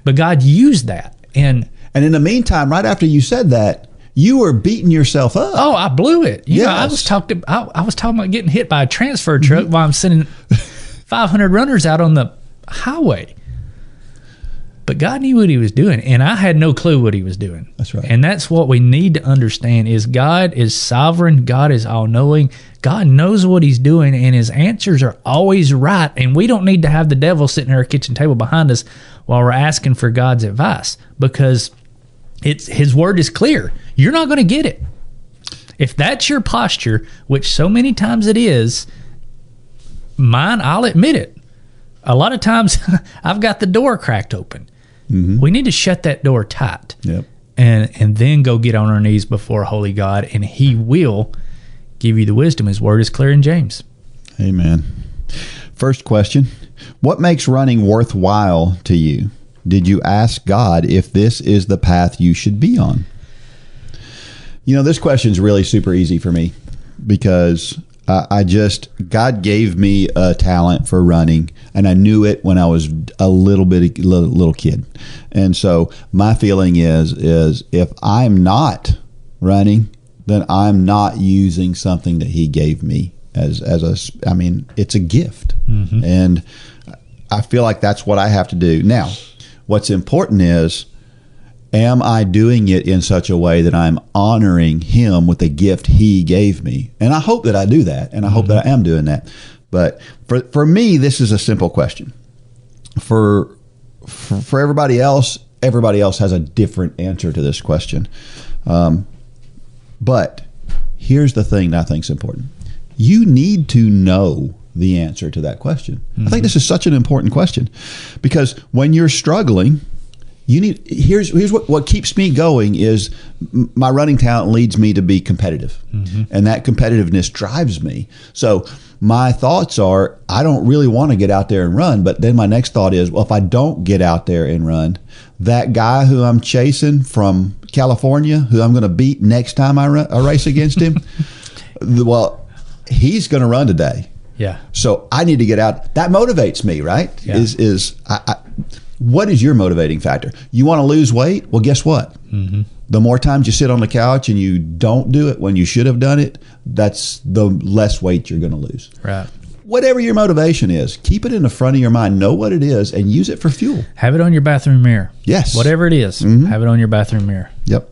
But God used that. And in the meantime, right after you said that, you were beating yourself up. Oh, I blew it. You know, I was talking about getting hit by a transfer truck while I'm sending 500 runners out on the highway. But God knew what he was doing, and I had no clue what he was doing. That's right. And that's what we need to understand is God is sovereign. God is all-knowing. God knows what he's doing, and his answers are always right. And we don't need to have the devil sitting at our kitchen table behind us while we're asking for God's advice, because his word is clear. You're not going to get it. If that's your posture, which so many times it is, mine, I'll admit it. A lot of times I've got the door cracked open. We need to shut that door tight. And then go get on our knees before holy God, and he will give you the wisdom. His word is clear in James. Amen. First question, what makes running worthwhile to you? Did you ask God if this is the path you should be on? You know, this question is really super easy for me, because God gave me a talent for running, and I knew it when I was a little kid. And so my feeling is if I'm not running, then I'm not using something that he gave me it's a gift. And I feel like that's what I have to do. Now, what's important is, am I doing it in such a way that I'm honoring him with the gift he gave me? And I hope that I do that, and I hope that I am doing that. But for me, this is a simple question. For everybody else has a different answer to this question. But here's the thing that I think is important. You need to know the answer to that question. I think this is such an important question, because when you're struggling, here's what keeps me going is my running talent leads me to be competitive, and that competitiveness drives me. So my thoughts are, I don't really want to get out there and run, but then my next thought is, well, if I don't get out there and run, that guy who I'm chasing from California, who I'm going to beat next time I race against him, well, he's going to run today. Yeah. So I need to get out. That motivates me, right? Yeah. What is your motivating factor? You want to lose weight? Well, guess what? The more times you sit on the couch and you don't do it when you should have done it, that's the less weight you're going to lose. Right. Whatever your motivation is, keep it in the front of your mind. Know what it is and use it for fuel. Have it on your bathroom mirror. Yes. Whatever it is, have it on your bathroom mirror. Yep.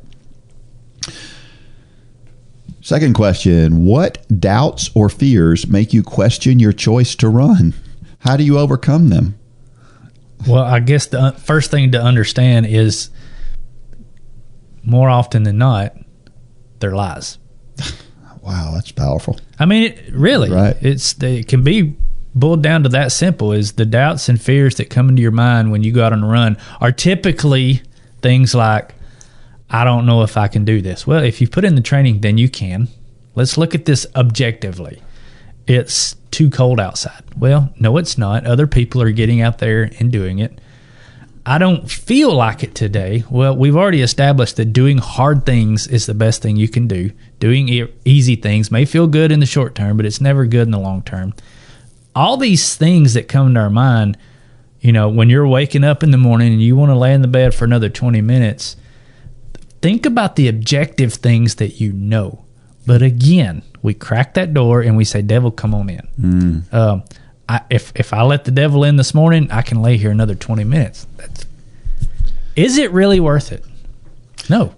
Second question, what doubts or fears make you question your choice to run? How do you overcome them? Well, I guess the first thing to understand is, more often than not, they're lies. Wow, that's powerful. I mean, it can be boiled down to that simple. Is the doubts and fears that come into your mind when you go out on a run are typically things like, I don't know if I can do this. Well, if you put in the training, then you can. Let's look at this objectively. It's too cold outside. Well, no, it's not. Other people are getting out there and doing it. I don't feel like it today. Well, we've already established that doing hard things is the best thing you can do. Doing easy things may feel good in the short term, but it's never good in the long term. All these things that come to our mind, when you're waking up in the morning and you want to lay in the bed for another 20 minutes, think about the objective things that you know. But again, we crack that door and we say, devil, come on in. If I let the devil in this morning, I can lay here another 20 minutes. Is it really worth it? No.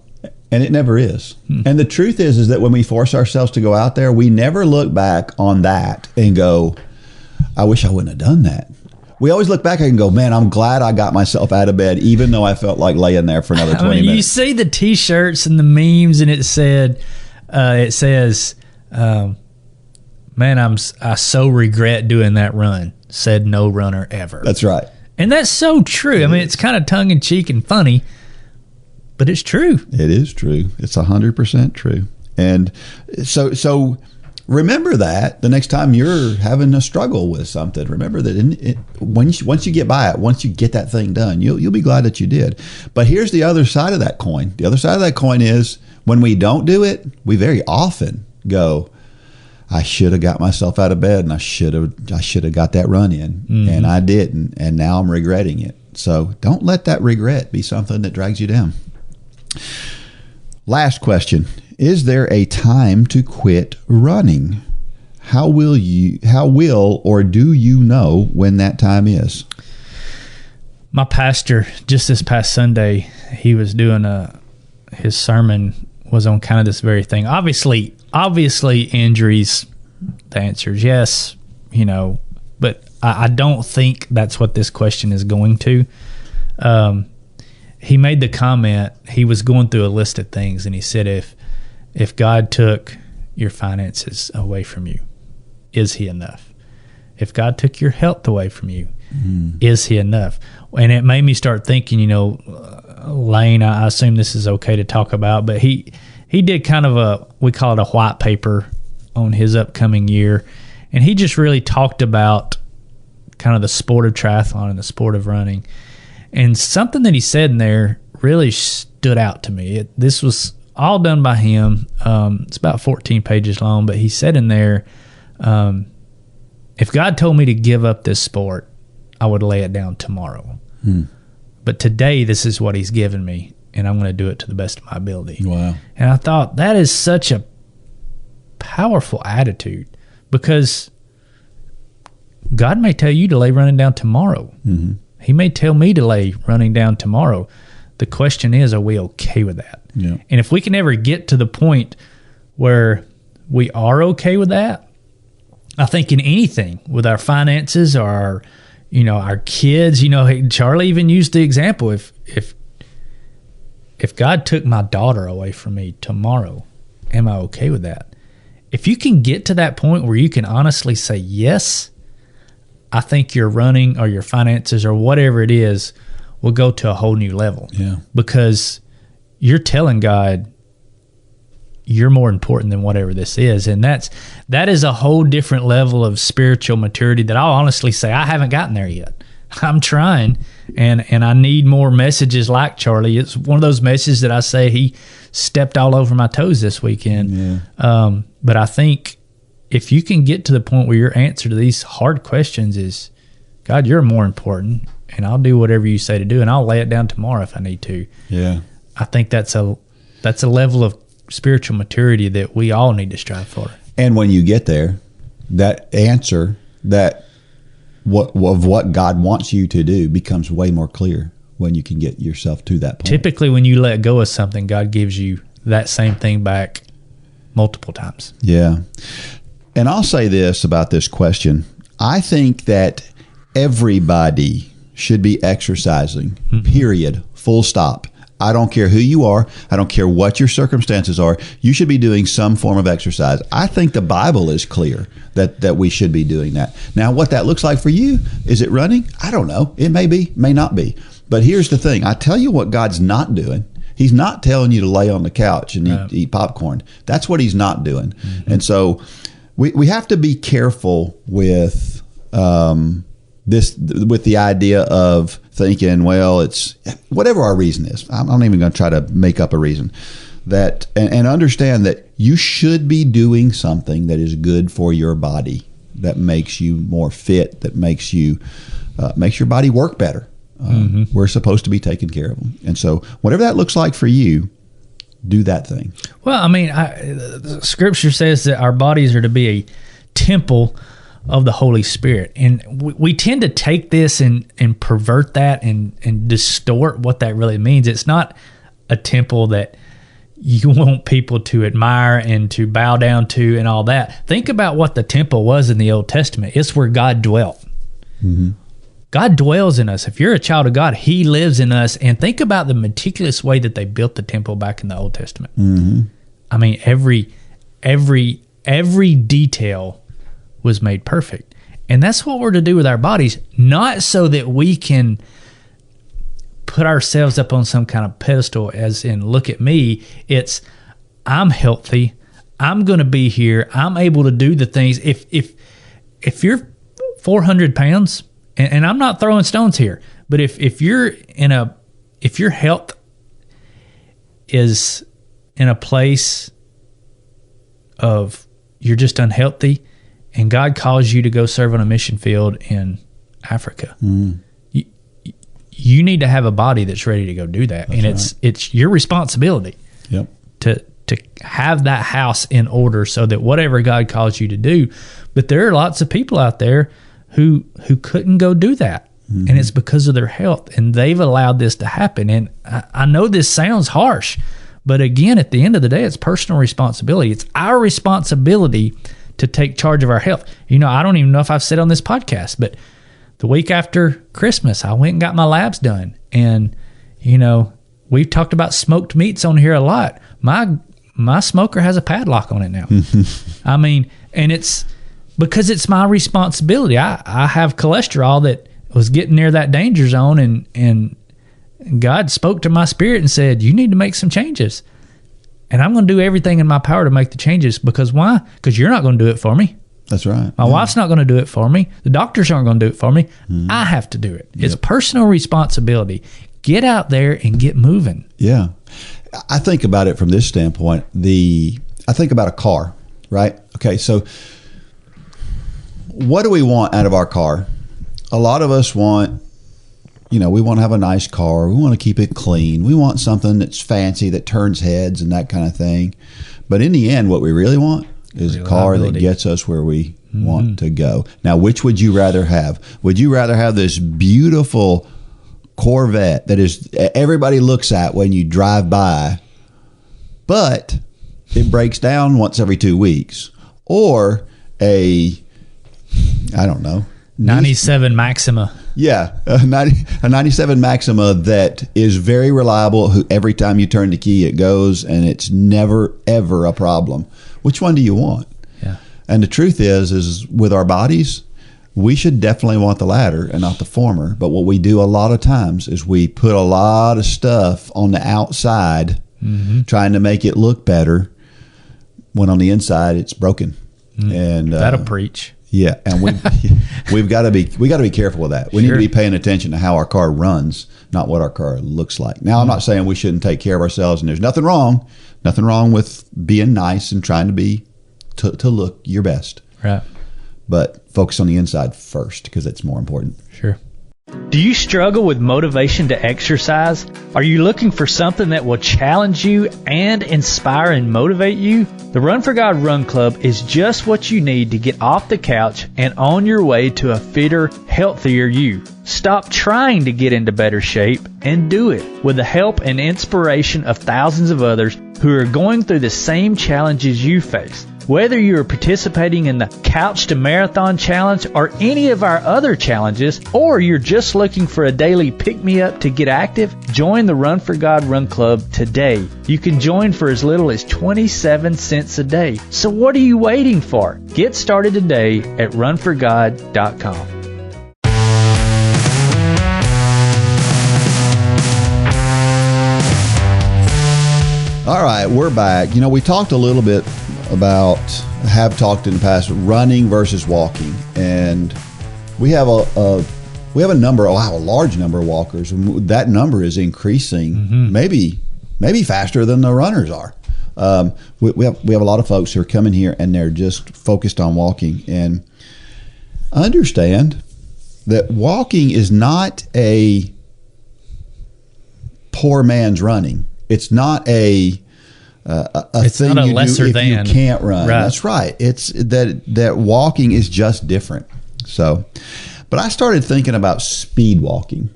And it never is. And the truth is that when we force ourselves to go out there, we never look back on that and go, I wish I wouldn't have done that. We always look back and go, man, I'm glad I got myself out of bed, even though I felt like laying there for another 20 minutes. You see the T-shirts and the memes, and it says, man, I so regret doing that run, said no runner ever. That's right. And that's so true. I mean, it's kind of tongue-in-cheek and funny, but it's true. It is true. It's 100% true. And so remember that the next time you're having a struggle with something. Remember that once you get by it, once you get that thing done, you'll be glad that you did. But here's the other side of that coin. The other side of that coin is when we don't do it, we very often go, I should have got myself out of bed, and I should have got that run in, and I didn't, and now I'm regretting it. So don't let that regret be something that drags you down. Last question. Is there a time to quit running? How will or do you know when that time is? My pastor, just this past Sunday, he was doing his sermon was on kind of this very thing. Obviously injuries, the answer is yes, but I don't think that's what this question is going to. He made the comment, he was going through a list of things, and he said, if God took your finances away from you, is he enough? If God took your health away from you, is he enough? And it made me start thinking, Lane, I assume this is okay to talk about, but he did kind of we call it a white paper on his upcoming year. And he just really talked about kind of the sport of triathlon and the sport of running. And something that he said in there really stood out to me. This was all done by him. It's about 14 pages long, but he said in there, if God told me to give up this sport, I would lay it down tomorrow. But today, this is what he's given me, and I'm going to do it to the best of my ability. Wow. And I thought that is such a powerful attitude, because God may tell you to lay running down tomorrow. He may tell me to lay running down tomorrow. The question is, are we okay with that? Yeah. And if we can ever get to the point where we are okay with that, I think in anything, with our finances or our kids, Charlie even used the example, if God took my daughter away from me tomorrow, am I okay with that? If you can get to that point where you can honestly say yes, I think your running or your finances or whatever it is will go to a whole new level. Yeah. Because you're telling God you're more important than whatever this is. And that is a whole different level of spiritual maturity that I'll honestly say I haven't gotten there yet. I'm trying, and I need more messages like Charlie. It's one of those messages that I say he stepped all over my toes this weekend. Yeah. But I think if you can get to the point where your answer to these hard questions is, God, you're more important, and I'll do whatever you say to do, and I'll lay it down tomorrow if I need to. Yeah. I think that's a level of spiritual maturity that we all need to strive for. And when you get there, that answer of what God wants you to do becomes way more clear when you can get yourself to that point. Typically, when you let go of something, God gives you that same thing back multiple times. Yeah. And I'll say this about this question. I think that everybody should be exercising, period, full stop. I don't care who you are. I don't care what your circumstances are. You should be doing some form of exercise. I think the Bible is clear that we should be doing that. Now, what that looks like for you, is it running? I don't know. It may be, may not be. But here's the thing. I tell you what God's not doing. He's not telling you to lay on the couch and eat popcorn. That's what he's not doing. And so we have to be careful with with the idea of thinking, well, it's whatever our reason is. I'm not even going to try to make up a reason. And understand that you should be doing something that is good for your body, that makes you more fit, that makes your body work better. We're supposed to be taking care of them. And so whatever that looks like for you, do that thing. Well, I mean, Scripture says that our bodies are to be a temple of the Holy Spirit. And we tend to take this and pervert that and distort what that really means. It's not a temple that you want people to admire and to bow down to and all that. Think about what the temple was in the Old Testament. It's where God dwelt. Mm-hmm. God dwells in us. If you're a child of God, he lives in us. And think about the meticulous way that they built the temple back in the Old Testament. Mm-hmm. I mean, every detail was made perfect. And that's what we're to do with our bodies, not so that we can put ourselves up on some kind of pedestal as in, look at me. It's, I'm healthy. I'm going to be here. I'm able to do the things. If you're 400 pounds, and I'm not throwing stones here, but if your health is in a place of you're just unhealthy, and God calls you to go serve on a mission field in Africa, you need to have a body that's ready to go do that. That's and it's your responsibility to have that house in order so that whatever God calls you to do. But there are lots of people out there who couldn't go do that. Mm-hmm. And it's because of their health, and they've allowed this to happen. And I know this sounds harsh, but again, at the end of the day, it's personal responsibility. It's our responsibility to take charge of our health. You know, I don't even know if I've said on this podcast, but the week after Christmas, I went and got my labs done. And, you know, we've talked about smoked meats on here a lot. My smoker has a padlock on it now. I mean, and it's because it's my responsibility. I have cholesterol that was getting near that danger zone, and God spoke to my spirit and said, you need to make some changes. And I'm going to do everything in my power to make the changes. Because why? Because you're not going to do it for me. That's right. My wife's not going to do it for me. The doctors aren't going to do it for me. I have to do it. It's personal responsibility. Get out there and get moving. Yeah. I think about it from this standpoint. I think about a car, right? Okay, so what do we want out of our car? A lot of us want, we want to have a nice car. We want to keep it clean. We want something that's fancy, that turns heads and that kind of thing. But in the end, what we really want is a car that gets us where we want to go. Now, which would you rather have? Would you rather have this beautiful Corvette that is everybody looks at when you drive by, but it breaks down once every 2 weeks, or a 97 Maxima? Yeah, a 97 Maxima that is very reliable. Every time you turn the key, it goes, and it's never, ever a problem. Which one do you want? Yeah. And the truth is with our bodies, we should definitely want the latter and not the former. But what we do a lot of times is we put a lot of stuff on the outside, trying to make it look better, when on the inside it's broken. And that'll preach. Yeah, and we got to be careful with that. We need to be paying attention to how our car runs, not what our car looks like. Now, I'm not saying we shouldn't take care of ourselves, and there's nothing wrong with being nice and trying to look your best. Right. But focus on the inside first, because it's more important. Sure. Do you struggle with motivation to exercise? Are you looking for something that will challenge you and inspire and motivate you? The Run for God Run Club is just what you need to get off the couch and on your way to a fitter, healthier you. Stop trying to get into better shape and do it with the help and inspiration of thousands of others who are going through the same challenges you face. Whether you are participating in the Couch to Marathon Challenge or any of our other challenges, or you're just looking for a daily pick-me-up to get active, join the Run for God Run Club today. You can join for as little as 27 cents a day. So what are you waiting for? Get started today at runforgod.com. All right, we're back. We talked a little bit have talked in the past, running versus walking, and we have a large number of walkers, and that number is increasing, maybe faster than the runners are. We have a lot of folks who are coming here and they're just focused on walking, and understand that walking is not a poor man's running. It's not it's thing not a you lesser do if than. you can't run. Right. That's right. It's that walking is just different. So, but I started thinking about speed walking,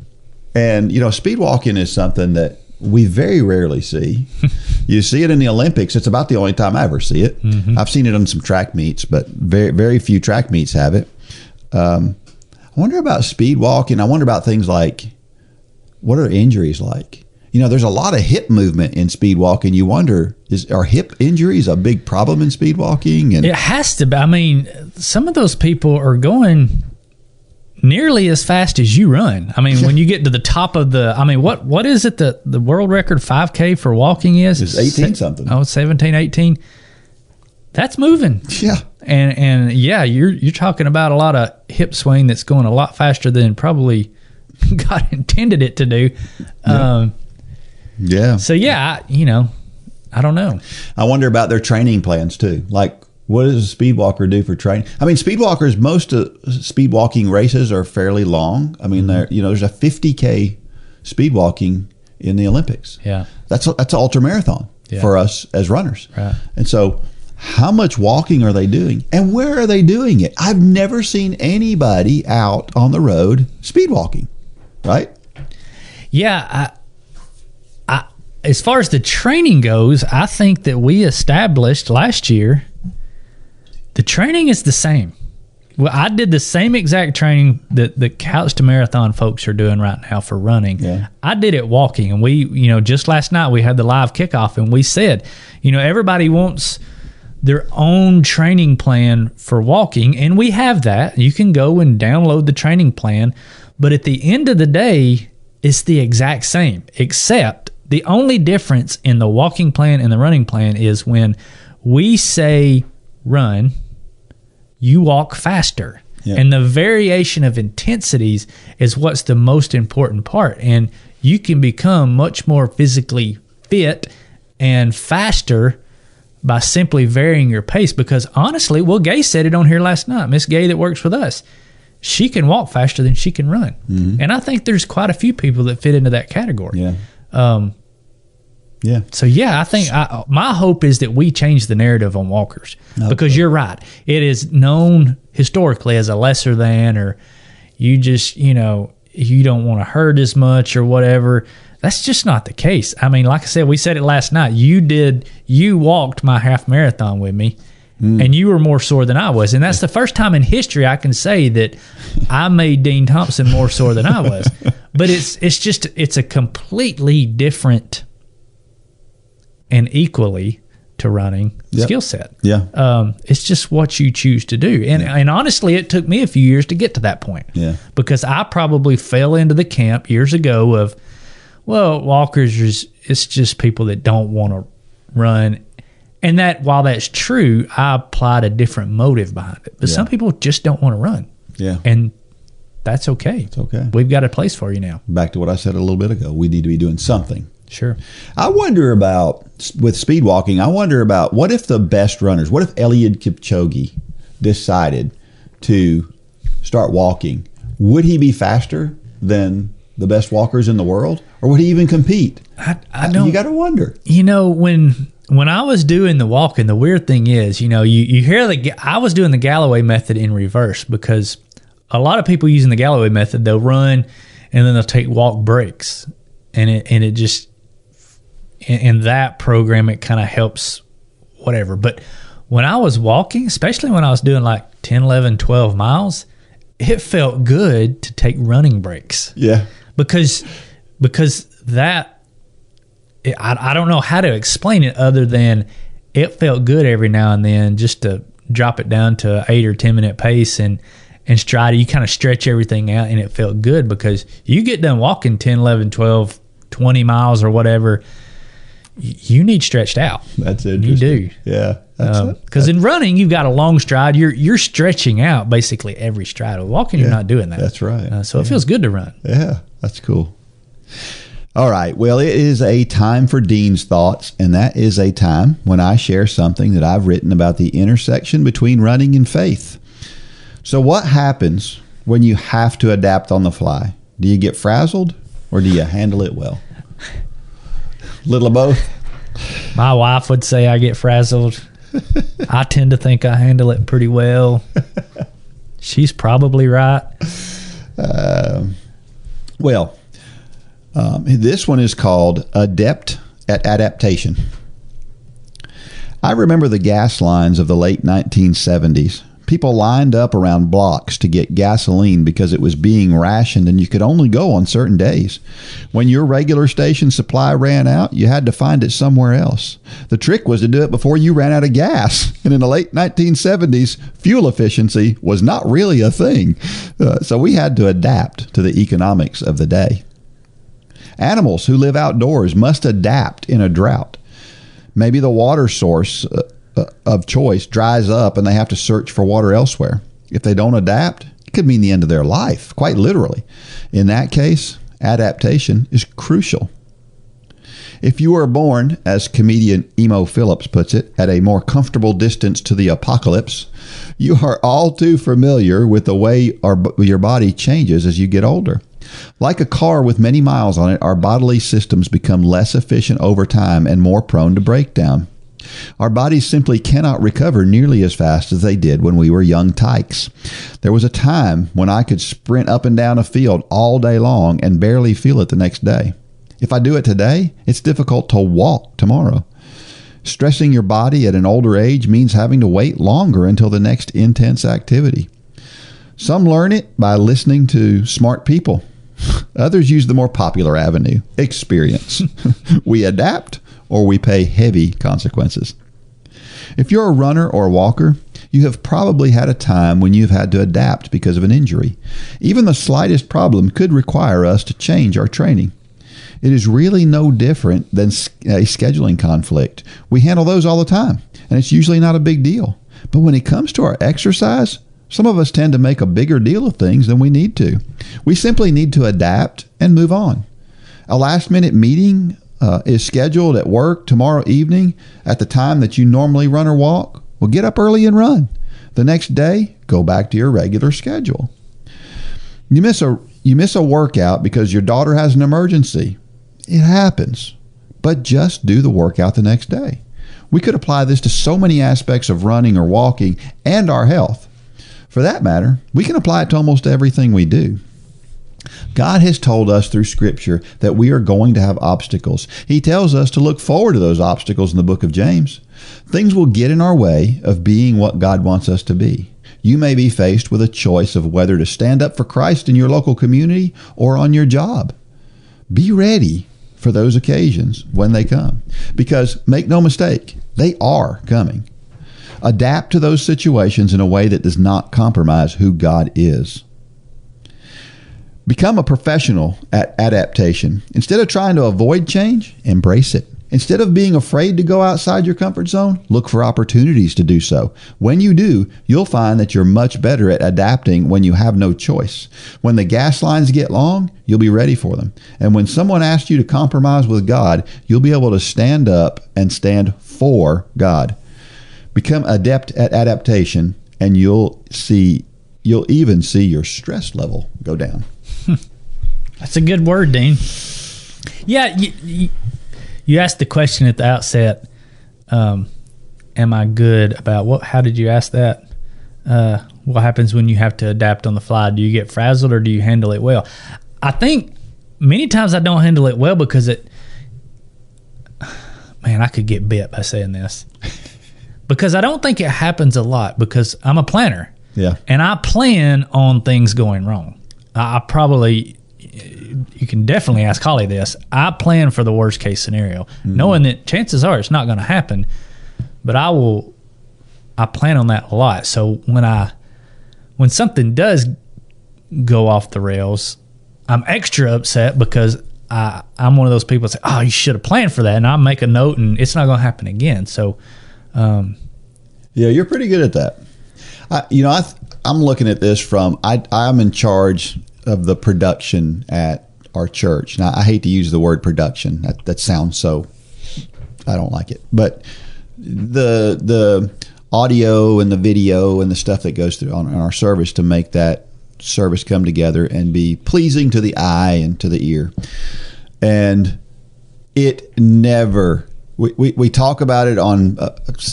and speed walking is something that we very rarely see. You see it in the Olympics. It's about the only time I ever see it. Mm-hmm. I've seen it on some track meets, but very, very few track meets have it. I wonder about speed walking. I wonder about things like, what are injuries like? You know, there's a lot of hip movement in speed walking. You wonder, are hip injuries a big problem in speed walking? And it has to be. I mean, some of those people are going nearly as fast as you run. I mean, when you get to the top of what is it that the world record 5K for walking is? It's 18 something. Oh, 17, 18. That's moving. Yeah. And yeah, you're talking about a lot of hip swing that's going a lot faster than probably God intended it to do. Yeah. So yeah, I don't know. I wonder about their training plans too. Like, what does a speed walker do for training? I mean, speed walkers, most speed walking races are fairly long. I mean, there's a 50K speed walking in the Olympics. Yeah. That's an ultra marathon for us as runners. Right. And so how much walking are they doing? And where are they doing it? I've never seen anybody out on the road speed walking, right? Yeah. I as far as the training goes, I think that we established last year the training is the same. Well, I did the same exact training that the Couch to Marathon folks are doing right now for running. Yeah. I did it walking, and we, just last night we had the live kickoff, and we said, everybody wants their own training plan for walking, and we have that. You can go and download the training plan, but at the end of the day, it's the exact same, except the only difference in the walking plan and the running plan is when we say run, you walk faster. Yep. And the variation of intensities is what's the most important part. And you can become much more physically fit and faster by simply varying your pace. Because honestly, Gay said it on here last night. Miss Gay that works with us, she can walk faster than she can run. Mm-hmm. And I think there's quite a few people that fit into that category. Yeah. Yeah. So, yeah, I think my hope is that we change the narrative on walkers. Okay. Because you're right. It is known historically as a lesser than, or you just, you don't want to hurt as much or whatever. That's just not the case. I mean, like I said, we said it last night. You walked my half marathon with me, and you were more sore than I was. And that's the first time in history I can say that I made Dean Thompson more sore than I was. But it's a completely different and equally to running skill set. Yeah. It's just what you choose to do. And honestly, it took me a few years to get to that point. Yeah. Because I probably fell into the camp years ago of, walkers, it's just people that don't want to run. And that, while that's true, I applied a different motive behind it. But some people just don't want to run. Yeah. And that's okay. It's okay. We've got a place for you now. Back to what I said a little bit ago. We need to be doing something. Sure. I wonder about, with speed walking, what if the best runners, what if Eliud Kipchoge decided to start walking? Would he be faster than the best walkers in the world? Or would he even compete? I don't. You got to wonder. When I was doing the walking, the weird thing is, you hear I was doing the Galloway method in reverse, because a lot of people using the Galloway method, they'll run and then they'll take walk breaks. And it just, in that program, it kind of helps whatever. But when I was walking, especially when I was doing like 10, 11, 12 miles, it felt good to take running breaks. Yeah. Because that, I don't know how to explain it other than it felt good every now and then just to drop it down to 8 or 10 minute pace and stride. You kind of stretch everything out, and it felt good because you get done walking 10, 11, 12, 20 miles or whatever, you need stretched out. That's interesting. You do. Yeah. Because in running, you've got a long stride. You're stretching out basically every stride. With walking, you're not doing that. That's right. So it feels good to run. Yeah, that's cool. All right. Well, it is a time for Dean's Thoughts, and that is a time when I share something that I've written about the intersection between running and faith. So what happens when you have to adapt on the fly? Do you get frazzled, or do you handle it well? Little of both. My wife would say I get frazzled. I tend to think I handle it pretty well. She's probably right. Well, This one is called Adept at Adaptation. I remember the gas lines of the late 1970s. People lined up around blocks to get gasoline because it was being rationed and you could only go on certain days. When your regular station supply ran out, you had to find it somewhere else. The trick was to do it before you ran out of gas. And in the late 1970s, fuel efficiency was not really a thing. So we had to adapt to the economics of the day. Animals who live outdoors must adapt in a drought. Maybe the water source of choice dries up and they have to search for water elsewhere. If they don't adapt, it could mean the end of their life, quite literally. In that case, adaptation is crucial. If you were born, as comedian Emo Phillips puts it, at a more comfortable distance to the apocalypse, you are all too familiar with the way your body changes as you get older. Like a car with many miles on it, our bodily systems become less efficient over time and more prone to breakdown. Our bodies simply cannot recover nearly as fast as they did when we were young tykes. There was a time when I could sprint up and down a field all day long and barely feel it the next day. If I do it today, it's difficult to walk tomorrow. Stressing your body at an older age means having to wait longer until the next intense activity. Some learn it by listening to smart people. Others use the more popular avenue, experience. We adapt or we pay heavy consequences. If you're a runner or a walker, you have probably had a time when you've had to adapt because of an injury. Even the slightest problem could require us to change our training. It is really no different than a scheduling conflict. We handle those all the time, and it's usually not a big deal. But when it comes to our exercise, some of us tend to make a bigger deal of things than we need to. We simply need to adapt and move on. A last-minute meeting is scheduled at work tomorrow evening at the time that you normally run or walk. Well, get up early and run. The next day, go back to your regular schedule. You miss a workout because your daughter has an emergency. It happens. But just do the workout the next day. We could apply this to so many aspects of running or walking and our health. For that matter, we can apply it to almost everything we do. God has told us through Scripture that we are going to have obstacles. He tells us to look forward to those obstacles in the book of James. Things will get in our way of being what God wants us to be. You may be faced with a choice of whether to stand up for Christ in your local community or on your job. Be ready for those occasions when they come. Because make no mistake, they are coming. Adapt to those situations in a way that does not compromise who God is. Become a professional at adaptation. Instead of trying to avoid change, embrace it. Instead of being afraid to go outside your comfort zone, look for opportunities to do so. When you do, you'll find that you're much better at adapting when you have no choice. When the gas lines get long, you'll be ready for them. And when someone asks you to compromise with God, you'll be able to stand up and stand for God. Become adept at adaptation, and you'll even see your stress level go down. That's a good word, Dean. Yeah, you asked the question at the outset, am I good about what? How did you ask that? What happens when you have to adapt on the fly? Do you get frazzled or do you handle it well? I think many times I don't handle it well because I could get bit by saying this. Because I don't think it happens a lot because I'm a planner. Yeah. And I plan on things going wrong. You can definitely ask Holly this. I plan for the worst case scenario, knowing that chances are it's not going to happen, but I plan on that a lot. So when something does go off the rails, I'm extra upset because I'm one of those people that say, oh, you should have planned for that. And I make a note and it's not going to happen again. So, yeah, you're pretty good at that. I'm looking at this from, I'm in charge of the production at our church. Now, I hate to use the word production. That sounds so, I don't like it. But the audio and the video and the stuff that goes through on our service to make that service come together and be pleasing to the eye and to the ear. And it never... We talk about it on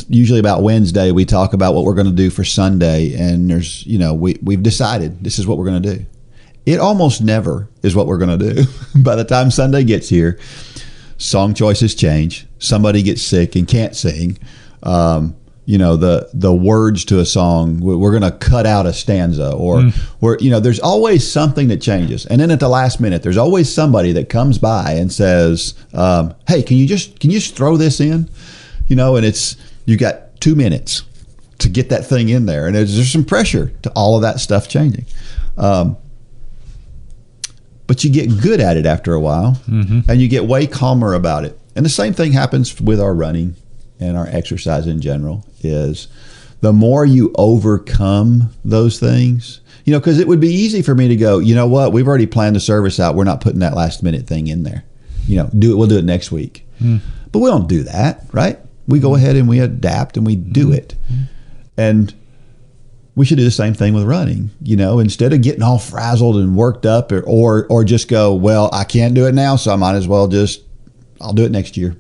usually about Wednesday. We talk about what we're going to do for Sunday, and there's we've decided this is what we're going to do. it almost never is what we're going to do. By the time Sunday gets here, song choices change. Somebody gets sick and can't sing. The words to a song, we're going to cut out a stanza, or there's always something that changes. And then at the last minute, there's always somebody that comes by and says, hey, can you just throw this in? And you got 2 minutes to get that thing in there. And there's some pressure to all of that stuff changing. But you get good at it after a while, and you get way calmer about it. And the same thing happens with our running and our exercise in general. Is the more you overcome those things, because it would be easy for me to go, you know what, we've already planned the service out. We're not putting that last minute thing in there. We'll do it next week. But we don't do that, right? We go ahead and we adapt and we do it. And we should do the same thing with running. Instead of getting all frazzled and worked up, or just go, well, I can't do it now, so I might as well I'll do it next year,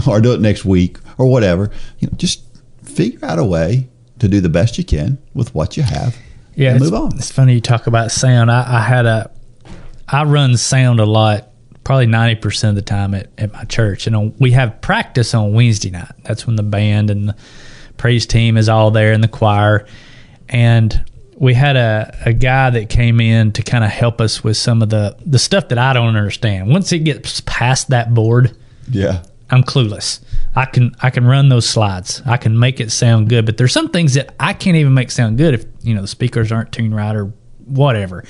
or do it next week, or whatever. Just figure out a way to do the best you can with what you have. Yeah, and move on. It's funny you talk about sound. I run sound a lot, probably 90% of the time at my church. And we have practice on Wednesday night. That's when the band and the praise team is all there in the choir. And we had a guy that came in to kind of help us with some of the stuff that I don't understand. Once it gets past that board, I'm clueless. I can run those slides. I can make it sound good, but there's some things that I can't even make sound good if the speakers aren't tuned right or whatever.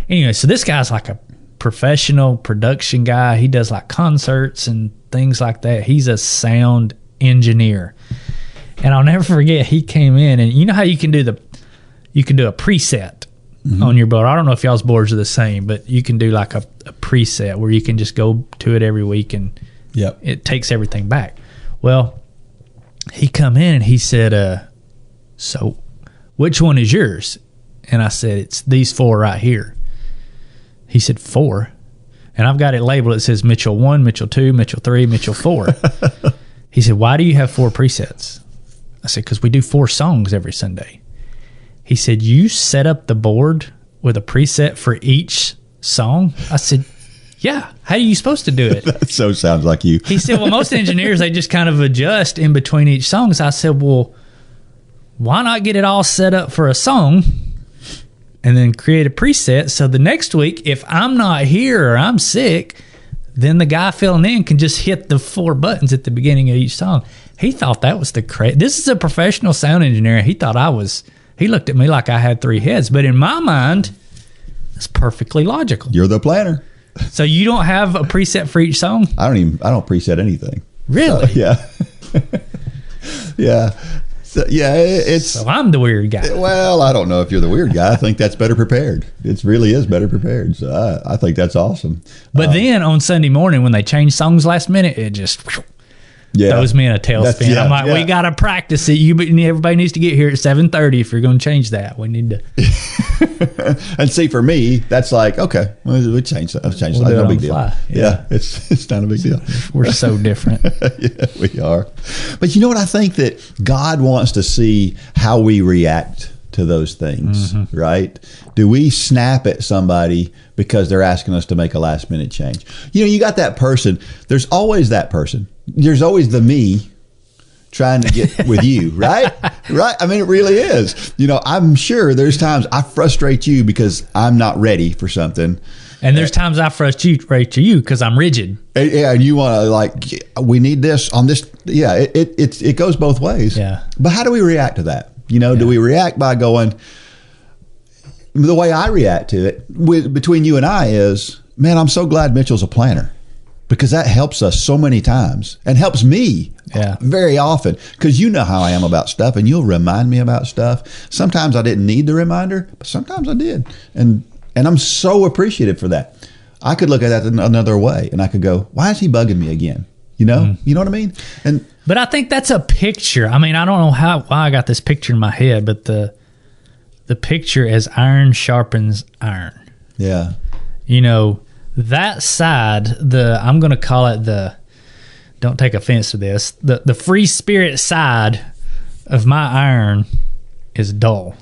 Anyway, so this guy's like a professional production guy. He does like concerts and things like that. He's a sound engineer. And I'll never forget, he came in, and you know how you can do a preset on your board. I don't know if y'all's boards are the same, but you can do like a preset where you can just go to it every week and it takes everything back. Well, he come in and he said, so which one is yours? And I said, it's these 4 right here. He said, 4? And I've got it labeled. It says Mitchell 1, Mitchell 2, Mitchell 3, Mitchell 4. He said, why do you have 4 presets? I said, because we do 4 songs every Sunday. He said, you set up the board with a preset for each song? I said, yeah. How are you supposed to do it? That so sounds like you. He said, well, most engineers, they just kind of adjust in between each song. So I said, well, why not get it all set up for a song and then create a preset so the next week, if I'm not here or I'm sick, then the guy filling in can just hit the 4 buttons at the beginning of each song. He thought that was the crazy. This is a professional sound engineer. He thought he looked at me like I had 3 heads. But in my mind, it's perfectly logical. You're the planner. So you don't have a preset for each song? I don't preset anything. Really? Yeah. Yeah. So, so I'm the weird guy. Well, I don't know if you're the weird guy. I think that's better prepared. It really is better prepared. So I think that's awesome. But then on Sunday morning when they change songs last minute, it just throws me in a tailspin. I'm like, we got to practice it. Everybody needs to get here at 7:30 if you're going to change that. We need to. And see, for me, that's like, okay, we changed that. We'll no big deal. Yeah, it's not a big deal. We're so different. Yeah, we are. But you know what? I think that God wants to see how we react to those things, right? Do we snap at somebody because they're asking us to make a last minute change? You got that person. There's always that person. There's always the me trying to get with you, right? Right? I mean, it really is. I'm sure there's times I frustrate you because I'm not ready for something. And there's times I frustrate you because I'm rigid. Yeah, and you want to we need this on this. Yeah, it goes both ways. Yeah. But how do we react to that? Do we react by going, the way I react to it between you and I is, man, I'm so glad Mitchell's a planner. Because that helps us so many times and helps me very often. Because you know how I am about stuff and you'll remind me about stuff. Sometimes I didn't need the reminder, but sometimes I did. And I'm so appreciative for that. I could look at that another way and I could go, why is he bugging me again? You know what I mean? But I think that's a picture. I mean, I don't know why I got this picture in my head, but the picture as iron sharpens iron. Yeah. That side, I'm going to call it don't take offense to this, the free spirit side of my iron is dull.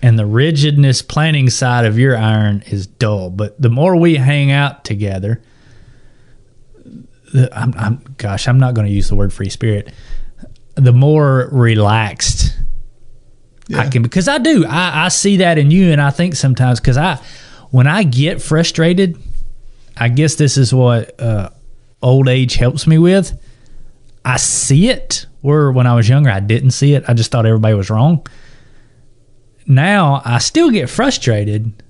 and the rigidness planning side of your iron is dull. But the more we hang out together, I'm not going to use the word free spirit. The more relaxed I can, because I see that in you, and I think sometimes when I get frustrated, I guess this is what old age helps me with. I see it, where when I was younger, I didn't see it. I just thought everybody was wrong. Now, I still get frustrated,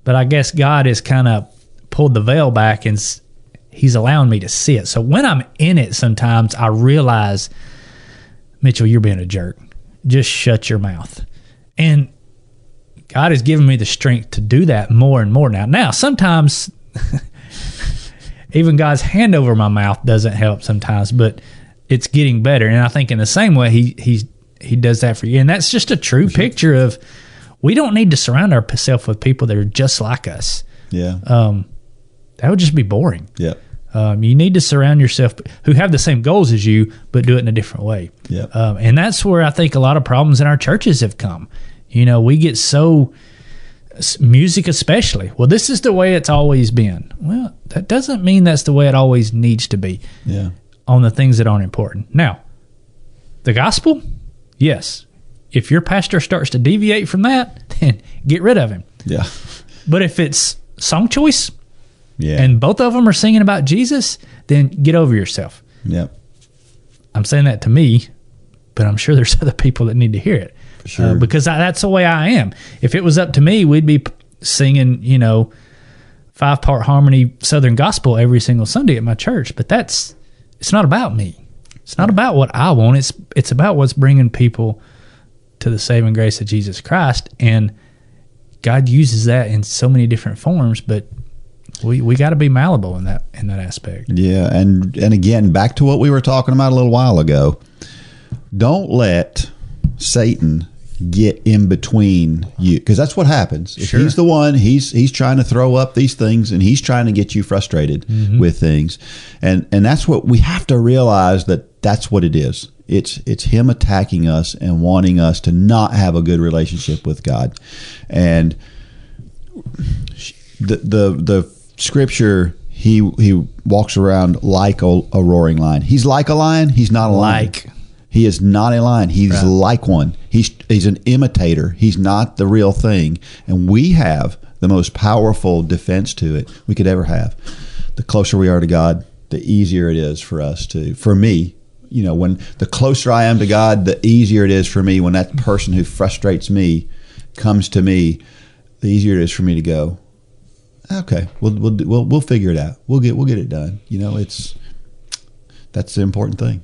but I guess God has kind of pulled the veil back, and he's allowing me to see it. So when I'm in it, sometimes I realize, Mitchell, you're being a jerk. Just shut your mouth. And God has given me the strength to do that more and more now. Now, sometimes even God's hand over my mouth doesn't help sometimes, but it's getting better. And I think in the same way, he does that for you. And that's just a true picture of, we don't need to surround ourselves with people that are just like us. Yeah. That would just be boring. Yeah. You need to surround yourself who have the same goals as you, but do it in a different way. Yeah. And that's where I think a lot of problems in our churches have come. We get so, music especially, well, this is the way it's always been. Well, that doesn't mean that's the way it always needs to be. Yeah. On the things that aren't important. Now, the gospel, yes. If your pastor starts to deviate from that, then get rid of him. Yeah. But if it's song choice, yeah, and both of them are singing about Jesus, then get over yourself. Yep. I'm saying that to me, but I'm sure there's other people that need to hear it. For sure. Because that's the way I am. If it was up to me, we'd be singing, 5-part harmony Southern gospel every single Sunday at my church. But it's not about me. It's not about what I want. It's about what's bringing people to the saving grace of Jesus Christ. And God uses that in so many different forms, but we got to be malleable in that aspect. Yeah, and again, back to what we were talking about a little while ago. Don't let Satan get in between you, because that's what happens. If he's the one, he's trying to throw up these things, and he's trying to get you frustrated with things, and that's what we have to realize, that's what it is. It's him attacking us and wanting us to not have a good relationship with God. And the scripture, he walks around like a roaring lion. He's like a lion. He's not a lion. He is not a lion. He's like one. He's an imitator. He's not the real thing. And we have the most powerful defense to it we could ever have. The closer we are to God, the easier it is for me, when the closer I am to God, the easier it is for me when that person who frustrates me comes to me, the easier it is for me to go, okay, we'll figure it out. We'll get it done. That's the important thing.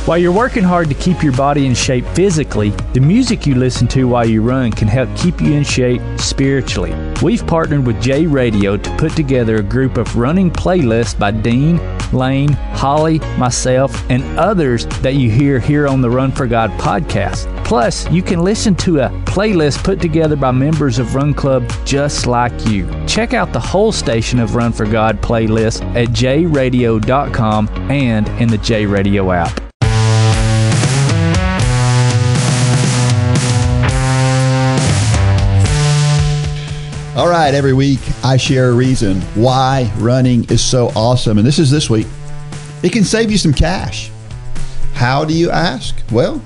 While you're working hard to keep your body in shape physically, the music you listen to while you run can help keep you in shape spiritually. We've partnered with J Radio to put together a group of running playlists by Dean, Lane, Holly, myself, and others that you hear here on the Run for God podcast. Plus, you can listen to a playlist put together by members of Run Club just like you. Check out the whole station of Run for God playlist at jradio.com and in the J Radio app. All right, every week I share a reason why running is so awesome. And this is this week. It can save you some cash. How do you ask? Well,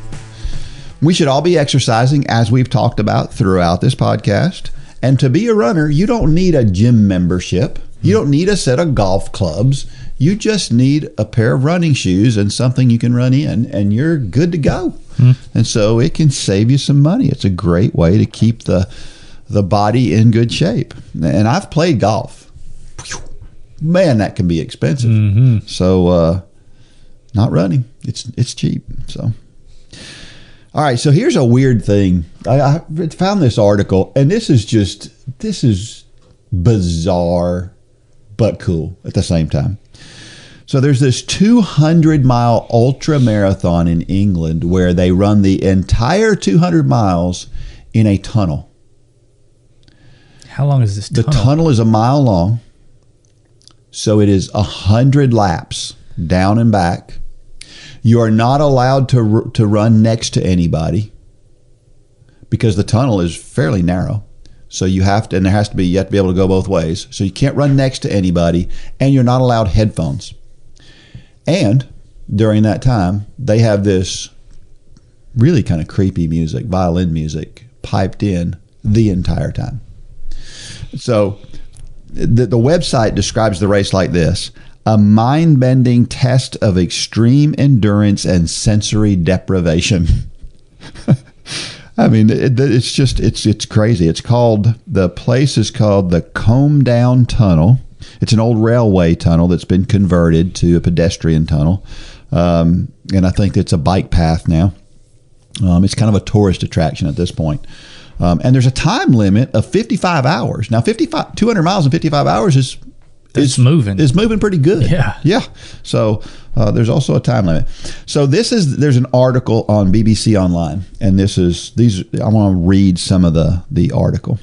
we should all be exercising, as we've talked about throughout this podcast. And to be a runner, you don't need a gym membership. You don't need a set of golf clubs. You just need a pair of running shoes and something you can run in, and you're good to go. And so it can save you some money. It's a great way to keep the body in good shape. And I've played golf. Man, that can be expensive. So not running. It's cheap. So all right, so here's a weird thing. I found this article, and this is bizarre but cool at the same time. So there's this 200-mile ultra marathon in England where they run the entire 200 miles in a tunnel. How long is this tunnel? The tunnel is a mile long, so it is 100 laps down and back. You are not allowed to run next to anybody because the tunnel is fairly narrow. So you have to be able to go both ways. So you can't run next to anybody, and you're not allowed headphones. And during that time, they have this really kind of creepy music, violin music, piped in the entire time. So the website describes the race like this: a mind-bending test of extreme endurance and sensory deprivation. I mean, it's crazy. The place is called the Comb Down Tunnel. It's an old railway tunnel that's been converted to a pedestrian tunnel. And I think it's a bike path now. It's kind of a tourist attraction at this point. And there's a time limit of 55 hours. Now, 200 miles in 55 hours is moving pretty good. Yeah. So there's also a time limit. So there's an article on BBC Online, and I want to read some of the article.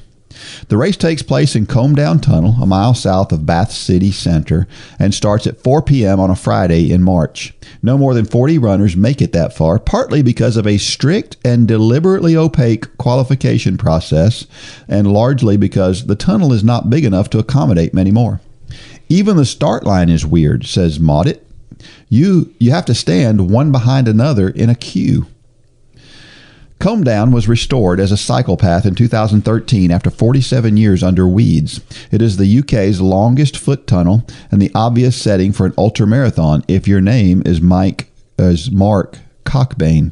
The race takes place in Comb Down Tunnel, a mile south of Bath City Center, and starts at 4 p.m. on a Friday in March. No more than 40 runners make it that far, partly because of a strict and deliberately opaque qualification process, and largely because the tunnel is not big enough to accommodate many more. Even the start line is weird, says Maudit. You have to stand one behind another in a queue. Comb Down was restored as a cycle path in 2013 after 47 years under weeds. It is the UK's longest foot tunnel and the obvious setting for an ultramarathon if your name is Mark Cockbain.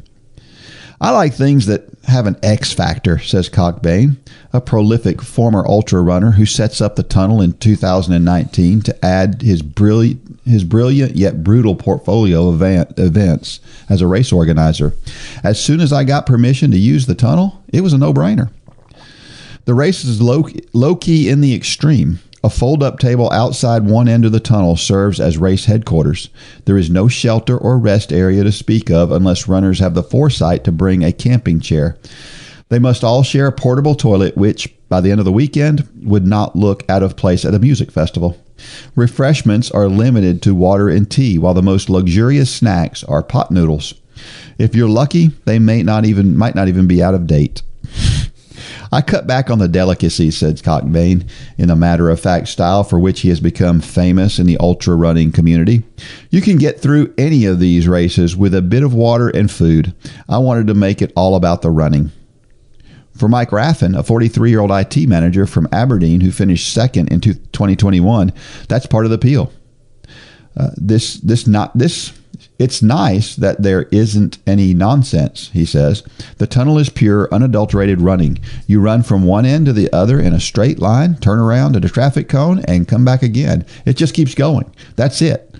I like things that have an X factor, says Cockbain, a prolific former ultra runner who sets up the tunnel in 2019 to add his brilliant yet brutal portfolio of events as a race organizer. As soon as I got permission to use the tunnel, it was a no-brainer. The race is low-key in the extreme. A fold-up table outside one end of the tunnel serves as race headquarters. There is no shelter or rest area to speak of unless runners have the foresight to bring a camping chair. They must all share a portable toilet, which, by the end of the weekend, would not look out of place at a music festival. Refreshments are limited to water and tea, while the most luxurious snacks are pot noodles. If you're lucky, they might not even be out of date. I cut back on the delicacies, said Cockbain, in a matter-of-fact style for which he has become famous in the ultra-running community. You can get through any of these races with a bit of water and food. I wanted to make it all about the running. For Mike Raffin, a 43-year-old IT manager from Aberdeen who finished second in 2021, that's part of the appeal. It's nice that there isn't any nonsense, he says. The tunnel is pure, unadulterated running. You run from one end to the other in a straight line, turn around at a traffic cone, and come back again. It just keeps going. That's it.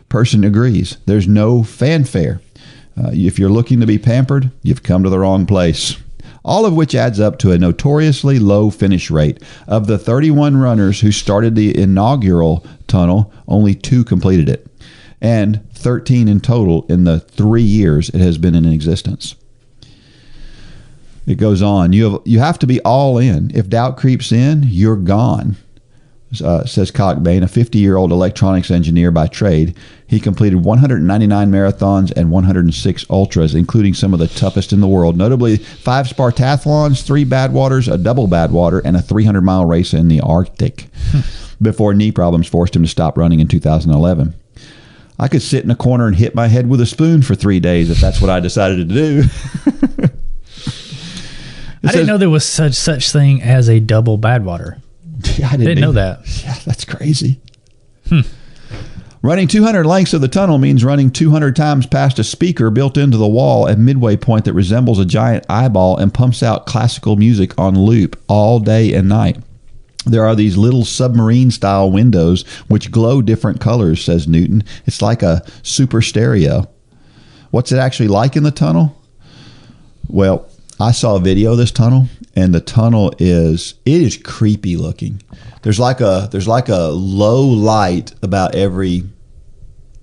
Person agrees. There's no fanfare. If you're looking to be pampered, you've come to the wrong place. All of which adds up to a notoriously low finish rate. Of the 31 runners who started the inaugural tunnel, only 2 completed it. And 13 in total in the 3 years it has been in existence. It goes on. You have to be all in. If doubt creeps in, you're gone, says Cockbain, a 50-year-old electronics engineer by trade. He completed 199 marathons and 106 ultras, including some of the toughest in the world, notably 5 Spartathlons, 3 Badwaters, a double Badwater, and a 300-mile race in the Arctic, before knee problems forced him to stop running in 2011. I could sit in a corner and hit my head with a spoon for 3 days if that's what I decided to do. I didn't know there was such thing as a double Badwater. Yeah, I didn't know that. Yeah, that's crazy. Running 200 lengths of the tunnel means running 200 times past a speaker built into the wall at midway point that resembles a giant eyeball and pumps out classical music on loop all day and night. There are these little submarine-style windows which glow different colors, says Newton. It's like a super stereo. What's it actually like in the tunnel? Well, I saw a video of this tunnel, and the tunnel is creepy looking. There's like a low light about every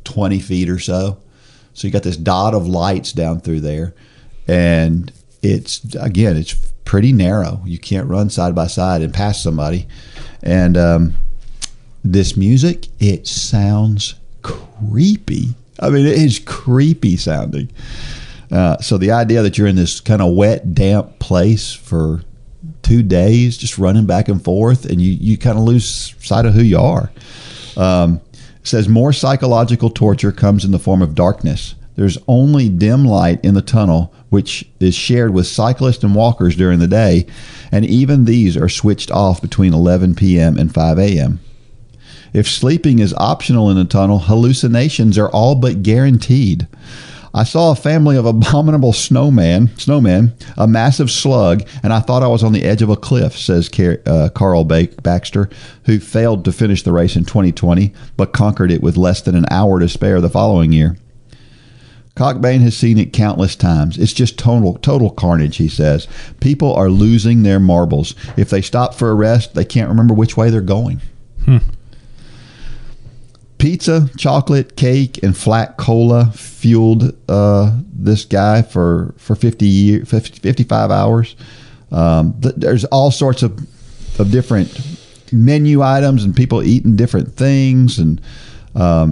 20 feet or so. So you got this dot of lights down through there, and it's pretty narrow. You can't run side by side and pass somebody. And this music, it sounds creepy. I mean, it is creepy sounding. So the idea that you're in this kind of wet, damp place for 2 days, just running back and forth, and you kind of lose sight of who you are. It says more psychological torture comes in the form of darkness. There's only dim light in the tunnel, which is shared with cyclists and walkers during the day, and even these are switched off between 11 p.m. and 5 a.m. If sleeping is optional in the tunnel, hallucinations are all but guaranteed. I saw a family of abominable snowmen, a massive slug, and I thought I was on the edge of a cliff, says Carl Baxter, who failed to finish the race in 2020, but conquered it with less than an hour to spare the following year. Cockbane has seen it countless times. It's just total carnage, he says. People are losing their marbles. If they stop for a rest, they can't remember which way they're going. Pizza, chocolate, cake, and flat cola fueled this guy for 55 hours. There's all sorts of different menu items and people eating different things, and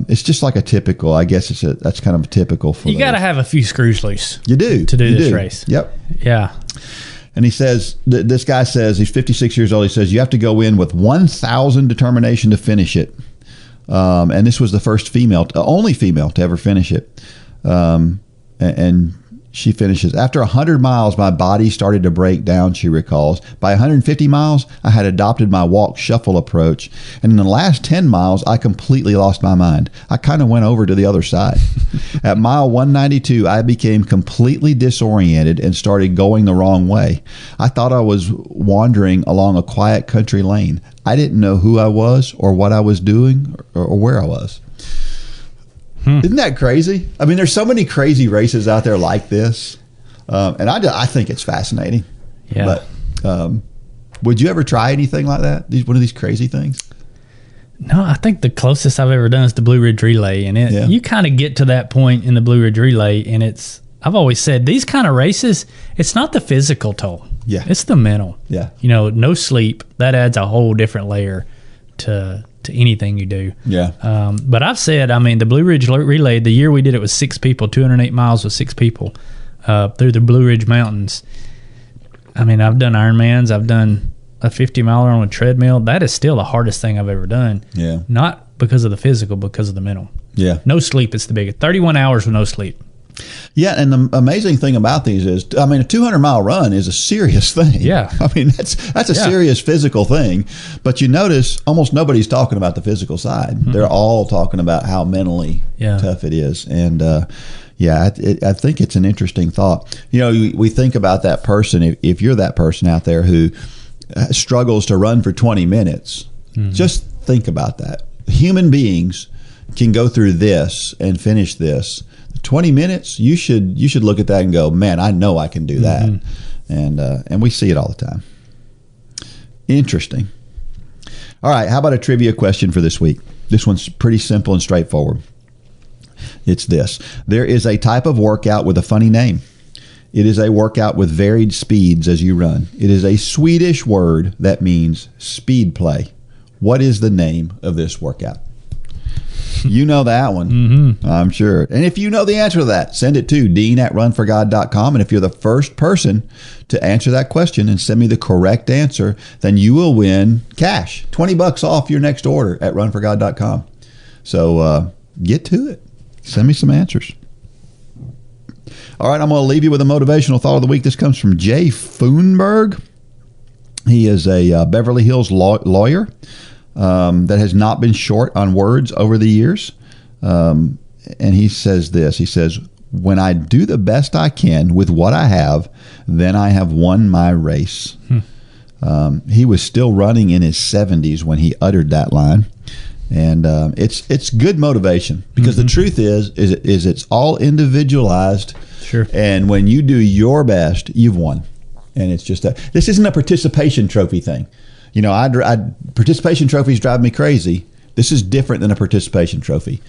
it's just like a typical. I guess that's kind of a typical for. You got to have a few screws loose. You do to do this race. Yep. Yeah. And he says, this guy says, he's 56 years old. He says, you have to go in with 1,000 determination to finish it. And this was the only female to ever finish it. And she finishes. After 100 miles, my body started to break down, she recalls. By 150 miles, I had adopted my walk shuffle approach. And in the last 10 miles, I completely lost my mind. I kind of went over to the other side. At mile 192, I became completely disoriented and started going the wrong way. I thought I was wandering along a quiet country lane. I didn't know who I was or what I was doing or where I was. Isn't that crazy? I mean, there's so many crazy races out there like this. And I think it's fascinating. Yeah. But would you ever try anything like that? One of these crazy things? No, I think the closest I've ever done is the Blue Ridge Relay. And you kind of get to that point in the Blue Ridge Relay, and I've always said these kind of races, it's not the physical toll. Yeah. It's the mental. Yeah. No sleep. That adds a whole different layer to anything you do. Yeah. But I've said, the Blue Ridge Relay, the year we did it was 6 people, 208 miles with 6 people through the Blue Ridge Mountains. I've done Ironmans. I've done a 50-miler on a treadmill. That is still the hardest ththing I've ever done. Yeah. Not because of the physical, because of the mental. Yeah. No sleep is the biggest. 31 hours with no sleep. Yeah, and the amazing thing about these is, a 200-mile run is a serious thing. Yeah. That's a serious physical thing. But you notice almost nobody's talking about the physical side. Mm-hmm. They're all talking about how mentally tough it is. And, I think it's an interesting thought. We think about that person, if you're that person out there who struggles to run for 20 minutes, just think about that. Human beings can go through this and finish this. 20 minutes, you should look at that and go, man, I know I can do that. And we see it all the time. Interesting. All right, how about a trivia question for this week? This one's pretty simple and straightforward. It's this. There is a type of workout with a funny name. It is a workout with varied speeds as you run. It is a Swedish word that means speed play. What is the name of this workout? You know that one, I'm sure. And if you know the answer to that, send it to dean@runforgod.com. And if you're the first person to answer that question and send me the correct answer, then you will win cash, $20 off your next order at runforgod.com. So get to it. Send me some answers. All right, I'm going to leave you with a motivational thought of the week. This comes from Jay Foonberg. He is a Beverly Hills lawyer. That has not been short on words over the years. And he says this. He says, when I do the best I can with what I have, then I have won my race. He was still running in his 70s when he uttered that line. And it's good motivation because the truth is it's all individualized. Sure. And when you do your best, you've won. And it's just this isn't a participation trophy thing. Participation trophies drive me crazy. This is different than a participation trophy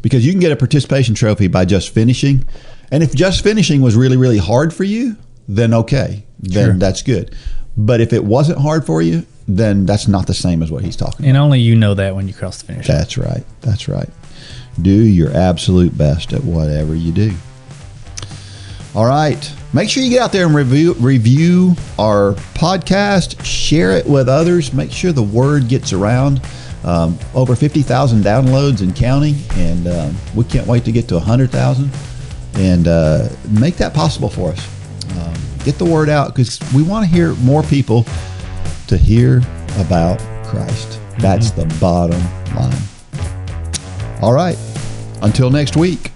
because you can get a participation trophy by just finishing. And if just finishing was really, really hard for you, then okay. Then that's good. But if it wasn't hard for you, then that's not the same as what he's talking about. And only you know that when you cross the finish line. That's right. Do your absolute best at whatever you do. All right. Make sure you get out there and review our podcast. Share it with others. Make sure the word gets around. Over 50,000 downloads and counting. And we can't wait to get to 100,000. And make that possible for us. Get the word out because we want to hear more people to hear about Christ. That's the bottom line. All right. Until next week,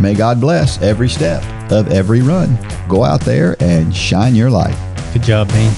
may God bless every step of every run. Go out there and shine your light. Good job, Dean.